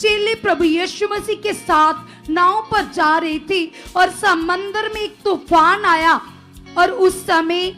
[SPEAKER 2] चेले प्रभु यीशु मसीह के साथ नाव पर जा रही थी और समंदर में एक तूफान आया और उस समय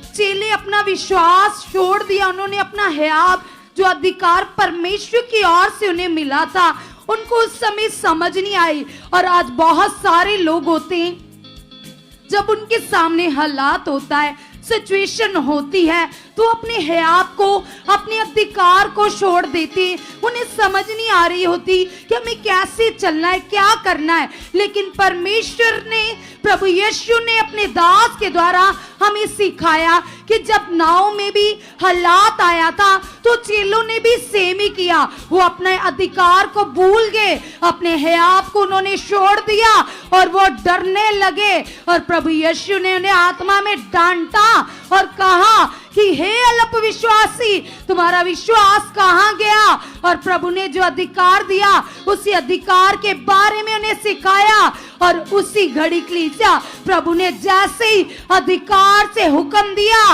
[SPEAKER 2] चेले अपना विश्वास छोड़ दिया, उन्होंने अपना हयात जो अधिकार परमेश्वर की ओर से उन्हें मिला था उनको उस समय समझ नहीं आई। और आज बहुत सारे लोग होते हैं जब उनके सामने हालात होता है, सिचुएशन होती है तो अपने हयात को, अपने अधिकार को छोड़ देते, उन्हें समझ नहीं आ रही होती कि हमें कैसे चलना है, क्या करना है। लेकिन परमेश्वर ने, प्रभु यीशु ने अपने दास के द्वारा हमें सिखाया कि जब नाव में भी हालात आया था तो चेलों ने भी सेम ही किया, वो अपने अधिकार को भूल गए, अपने हयात को उन्होंने छोड़ दिया और वो डरने लगे। और प्रभु यीशु ने उन्हें आत्मा में डांटा और कहा कि हे अल्प विश्वासी, तुम्हारा विश्वास कहाँ गया। और प्रभु ने जो अधिकार दिया उसी अधिकार के बारे में उन्हें सिखाया। और उसी घड़ी कलीसिया प्रभु ने जैसे ही अधिकार से हुक्म दिया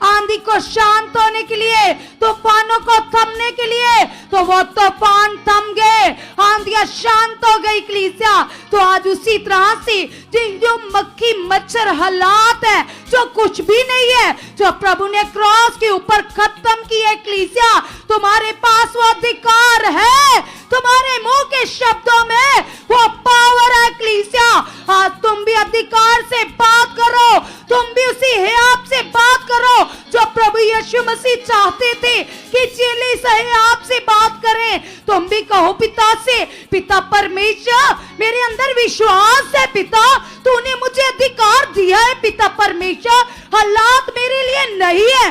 [SPEAKER 2] आंधी को शांत होने के लिए, तूफानों को थमने के लिए, तो वो तूफान थम गए, आंधियां शांत हो गई कलीसिया। तो आज उसी तरह से जो मक्खी मच्छर हालात है, जो कुछ भी नहीं है, जो प्रभु ने क्रॉस के ऊपर खत्म किए कलीसिया, तुम्हारे पास वो अधिकार है, तुम्हारे मुंह के शब्दों में वो पावर है कलीसिया। आज तुम भी अधिकार से बात करो, तुम भी उसी हयात से बात करो जो प्रभु यीशु मसीह चाहते थे कि चेले सही आपसे बात करें। तुम भी कहो पिता से, पिता परमेश्वर मेरे अंदर विश्वास है पिता, तूने मुझे अधिकार दिया है पिता परमेश्वर, हालात मेरे लिए नहीं है,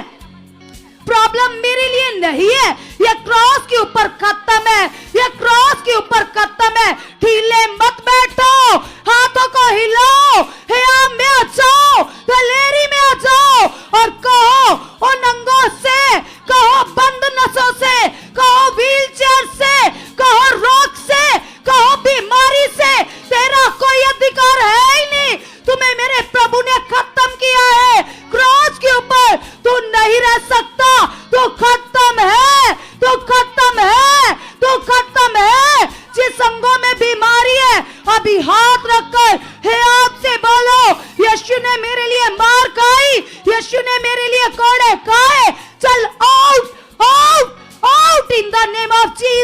[SPEAKER 2] प्रॉब्लम मेरे लिए नहीं है, यह क्रॉस के ऊपर खत्म है, यह क्रॉस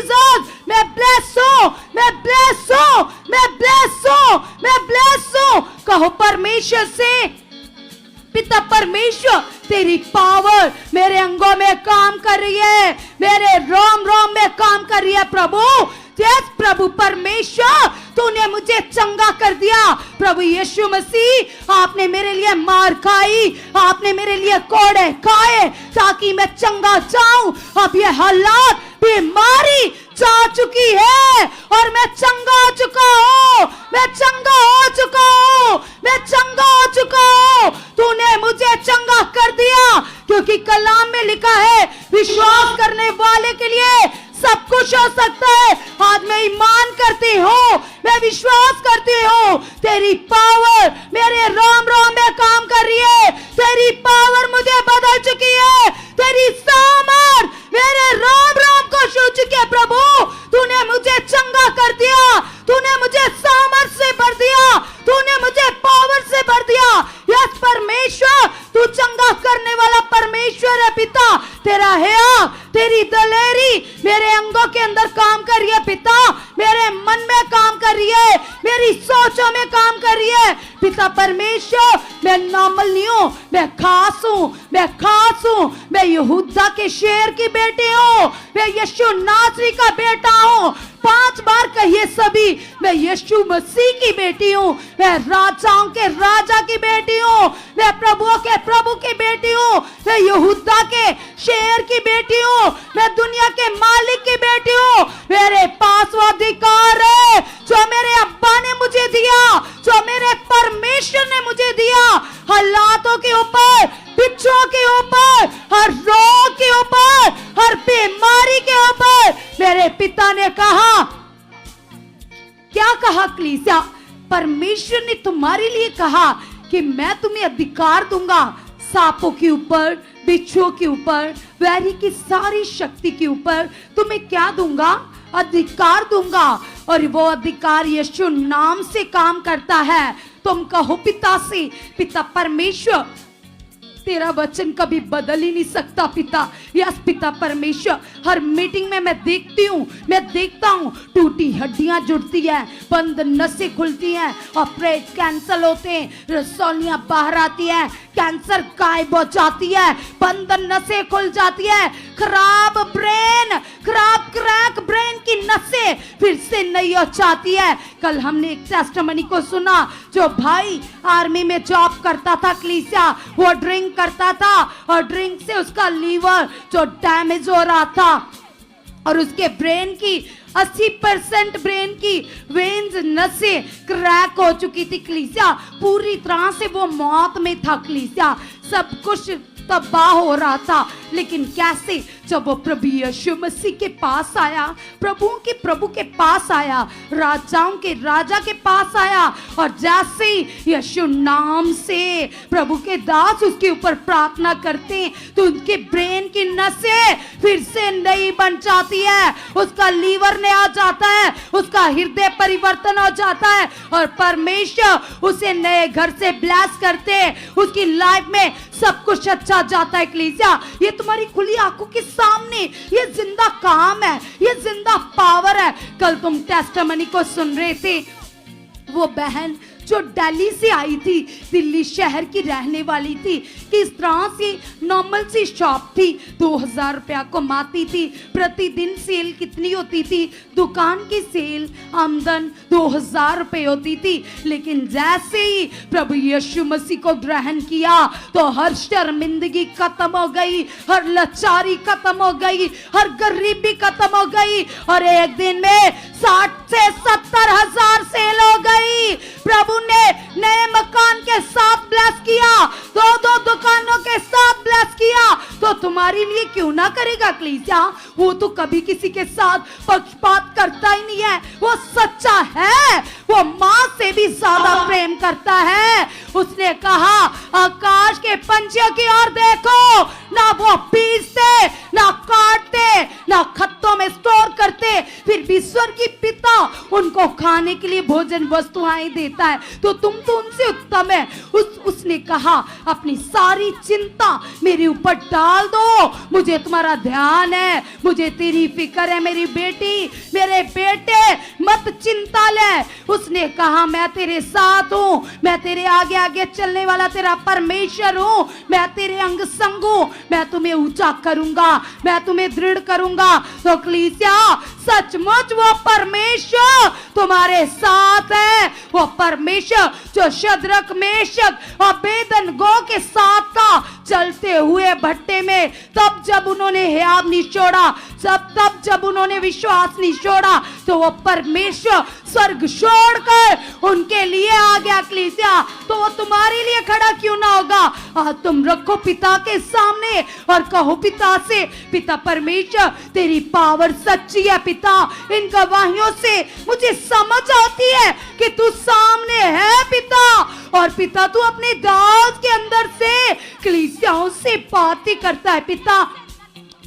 [SPEAKER 2] जीसस, मैं ब्लेस हूं, मैं ब्लेस हूं, मैं ब्लेस हूं, मैं ब्लेस हूं। कहो परमेश्वर से, पिता परमेश्वर तेरी पावर मेरे अंगों में काम कर रही है, मेरे रोम रोम में काम कर रही है प्रभु। यस प्रभु परमेश्वर, तूने मुझे चंगा कर दिया। प्रभु यीशु मसीह, आपने मेरे लिए मार खाई, आपने मेरे लिए कोड़े खाए ताकि मैं चंगा जाऊं। अब ये हालात, बीमारी जा चुकी है और मैं चंगा हो चुका हूं, मैं चंगा हो चुका हूं, मैं चंगा हो चुका हूं। तूने मुझे चंगा कर दिया, क्योंकि कलाम में लिखा है विश्वास करने वाले के लिए सब कुछ हो सकता है। आज मैं ईमान करती हूँ, मैं विश्वास करती हूँ, तेरी पावर मेरे रोम रोम में काम कर रही है, तेरी पावर मुझे बदल चुकी है, तेरी सामर्थ मेरे रोम रोम को छू चुकी है। प्रभु तूने मुझे चंगा कर दिया, तूने मुझे सामर्थ से भर दिया, तूने मुझे पावर से भर दिया। यस परमेश्वर, तू चंगा करने वाला परमेश्वर है पिता। तेरा हया, तेरी दलेरी मेरे अंगों के अंदर काम कर रही है पिता, मेरे मन में काम कर रही है, मेरी सोचों में काम कर रही है पिता परमेश्वर। मैं नॉर्मल नहीं हूं, मैं खास हूं, मैं खास हूं, मैं यहूदा के शेर की बेटी हूं, मैं यीशु नासरी का बेटा हूं। 5 बार कहिए सभी, मैं यीशु मसीह की बेटी हूं, मैं राजाओं के राजा की बेटी हूं, मैं प्रभुओं के प्रभु की बेटी हूं, मैं यहूदा के शेर की बेटी हूं, मैं दुनिया के मालिक की बेटी हूं। मेरे पास वो अधिकार है जो मेरे अब्बा ने मुझे दिया, जो मेरे परमेश्वर ने मुझे दिया। हालातों के ऊपर, बिच्छों के ऊपर, हर रोग के ऊपर, हर बीमारी के ऊपर मेरे पिता ने कहा, क्या कहा कलीसिया? परमेश्वर ने तुम्हारे लिए कहा कि मैं तुम्हें अधिकार दूंगा सांपों के ऊपर, बिच्छुओं के ऊपर, वैरी की सारी शक्ति के ऊपर तुम्हें क्या दूंगा? अधिकार दूंगा। और वो अधिकार यीशु नाम से काम करता है। तुम कहो पिता से, पिता परमेश्वर तेरा वचन कभी बदल ही नहीं सकता पिता। यस पिता परमेश्वर, हर मीटिंग में मैं देखती हूँ, मैं देखता हूँ, टूटी हड्डियां जुड़ती है, बंद नसें खुलती हैं, ऑपरेट कैंसल होते हैं, रसौलियां बाहर आती हैं, कैंसर गायब हो जाती है, बंद नसें खुल जाती है, खराब ब्रेन, खराब क्रैक ब्रेन की नसें फिर से नई हो जाती है। कल हमने एक टेस्टिमनी को सुना, जो भाई आर्मी में जॉब करता था कलीसिया, वो ड्रिंक करता था और ड्रिंक से उसका लीवर जो डैमेज हो रहा था और उसके ब्रेन की 80% ब्रेन की वेन्स नसें क्रैक हो चुकी थी कलीसिया। पूरी तरह से वो मौत में था कलीसिया, सब कुछ तबाह हो रहा था। लेकिन कैसे? जब वो प्रभु यीशु मसीह के पास आया, प्रभुओं के प्रभु के पास आया, राजाओं के राजा के पास आया, और जैसे ही यीशु नाम से प्रभु के दास उसके ऊपर प्रार्थना करते हैं तो उनके ब्रेन की नसें फिर से नई बन जाती है, उसका लीवर ने आ जाता है, उसका हृदय परिवर्तन हो जाता है और परमेश्वर उसे नए घर से ब्लेस करते हैं, उसकी लाइफ में सब कुछ अच्छा जाता है। कलीसिया, ये तुम्हारी खुली आंखों के सामने ये जिंदा काम है, ये जिंदा पावर है। कल तुम टेस्टिमनी को सुन रहे थे, वो बहन जो दिल्ली से आई थी, दिल्ली शहर की रहने वाली थी, किस तरह से नॉर्मल सी शॉप थी, 2000 रुपया कमाती थी, प्रतिदिन सेल कितनी होती थी? दुकान की सेल आमदन 2000 रुपए होती थी। लेकिन जैसे ही प्रभु यीशु मसीह को ग्रहण किया तो हर शर्मिंदगी खत्म हो गई, हर लाचारी खत्म हो गई, हर गरीबी खत्म हो गई और एक दिन में 60 से 70 हजार सेल हो गई। प्रभु ने नए मकान के साथ ब्लेस किया, 2-2 दुकानों के साथ ब्लेस किया, तो तुम्हारे लिए क्यों ना करेगा कलीसिया? वो तो कभी किसी के साथ पक्षपात करता ही नहीं है, वो सच्चा है, वो मां से भी ज्यादा प्रेम करता है। उसने कहा आकाश के पंछियों की ओर देखो, ना वो बीजते, ना काटते, ना खत्तों में स्टोर करते, फिर भी स्वर्ग की पिता उनको खाने के लिए भोजन वस्तुएं देता है, तो तुम तो उनसे उत्तम है। उसने उसने कहा अपनी सारी चिंता मेरे ऊपर डाल दो, मुझे तुम्हारा ध्यान है, मुझे तेरी फिक्र है मेरी बेटी, मेरे बेटे मत चिंता ले। उसने कहा मैं तेरे साथ हूं, मैं तेरे आगे आगे चलने वाला तेरा परमेश्वर हूं, मैं तेरे अंग संग हूं, मैं तुम्हें ऊंचा करूंगा, मैं तुम्हें दृढ़ करूंगा। तो कलीसिया सचमुच वो परमेश्वर तुम्हारे साथ है, वो परमेश्वर जो शद्रक मेशक और अबेदनगो के साथ था चलते हुए भट्टे में, तब जब उन्होंने हियाव नहीं छोड़ा, तब जब उन्होंने विश्वास नहीं छोड़ा, तो वो परमेश्वर स्वर्ग छोड़कर उनके लिए आ गया। कलीसिया तो वो तुम्हारे लिए खड़ा क्यों ना होगा? आज तुम रखो पिता के सामने और कहो पिता से, पिता परमेश्वर तेरी पावर सच्ची है पिता, इन गवाहियों से मुझे समझ आती है कि तू सामने है पिता, और पिता तू अपने दास के अंदर से कलीसियाओं से बातें करता है पिता।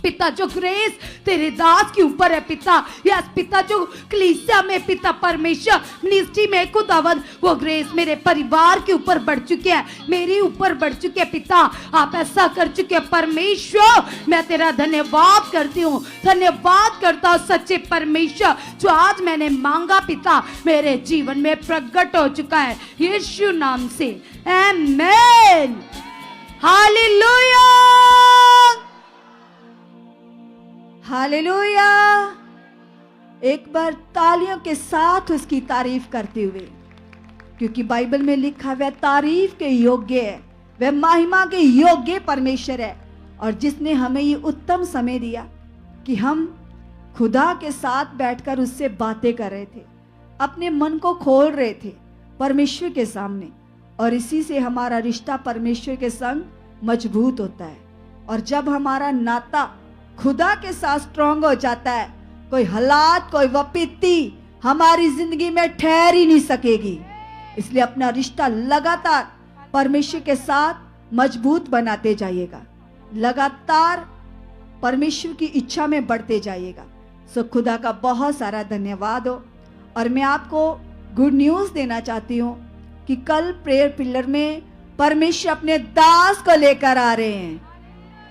[SPEAKER 2] पिता जो ग्रेस तेरे दास के ऊपर है पिता, यस पिता जो कलीसिया में पिता परमेश्वर मिनिस्ट्री में खुदावंद वो ग्रेस मेरे परिवार के ऊपर बढ़ चुके हैं, मेरे ऊपर बढ़ चुके हैं पिता, आप ऐसा कर चुके हैं परमेश्वर। मैं तेरा धन्यवाद करती हूँ, धन्यवाद करता हूँ सच्चे परमेश्वर, जो आज मैंने मांगा पिता मेरे जीवन में प्रकट हो चुका है यीशु नाम से, आमीन, हालेलुया,
[SPEAKER 3] हालेलुया। एक बार तालियों के साथ उसकी तारीफ करते हुए, क्योंकि बाइबल में लिखा हुआ तारीफ के योग्य है, वह महिमा के योग्य परमेश्वर है, और जिसने हमें ये उत्तम समय दिया कि हम खुदा के साथ बैठकर उससे बातें कर रहे थे, अपने मन को खोल रहे थे परमेश्वर के सामने, और इसी से हमारा रिश्ता परमेश्वर के संग मजबूत होता है। और जब हमारा नाता खुदा के साथ स्ट्रॉन्ग हो जाता है, कोई हालात कोई विपत्ति हमारी जिंदगी में ठहर ही नहीं सकेगी। इसलिए अपना रिश्ता लगातार परमेश्वर के साथ मजबूत बनाते जाइएगा, लगातार परमेश्वर की इच्छा में बढ़ते जाइएगा। सो खुदा का बहुत सारा धन्यवाद हो। और मैं आपको गुड न्यूज़ देना चाहती हूँ कि कल प्रेयर पिलर में परमेश्वर अपने दास को लेकर आ रहे हैं,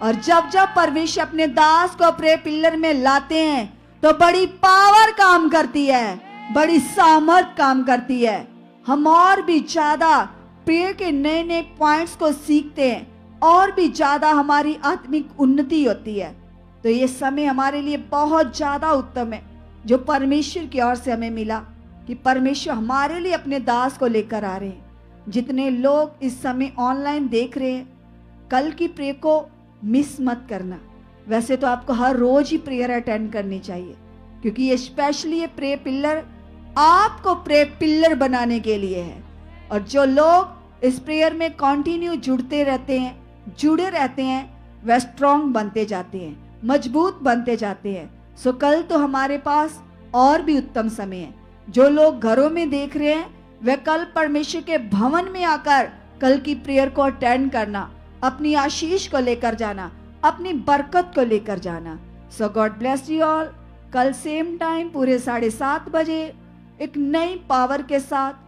[SPEAKER 3] और जब जब परमेश्वर अपने दास को प्रेयर पिलर में लाते हैं तो बड़ी पावर काम करती है, बड़ी सामर्थ काम करती है। हम और भी ज्यादा प्रेयर के नए नए पॉइंट्स को सीखते हैं, और भी ज्यादा हमारी आत्मिक उन्नति होती है। तो ये समय हमारे लिए बहुत ज्यादा उत्तम है जो परमेश्वर की ओर से हमें मिला, कि परमेश्वर हमारे लिए अपने दास को लेकर आ रहे हैं। जितने लोग इस समय ऑनलाइन देख रहे हैं, कल की प्रेयर को मिस मत करना। वैसे तो आपको हर रोज ही प्रेयर अटेंड करनी चाहिए, क्योंकि ये स्पेशली ये प्रेयर पिलर आपको प्रेयर पिलर बनाने के लिए है। और जो लोग इस प्रेयर में कंटिन्यू जुड़े रहते हैं वह स्ट्रॉन्ग बनते जाते हैं, मजबूत बनते जाते हैं। सो कल तो हमारे पास और भी उत्तम समय है। जो लोग घरों में देख रहे हैं वह कल परमेश्वर के भवन में आकर कल की प्रेयर को अटेंड करना, अपनी आशीष को लेकर जाना, अपनी बरकत को लेकर जाना। सो गॉड ब्लेस यू ऑल। कल सेम टाइम पूरे 7:30 बजे एक नई पावर के साथ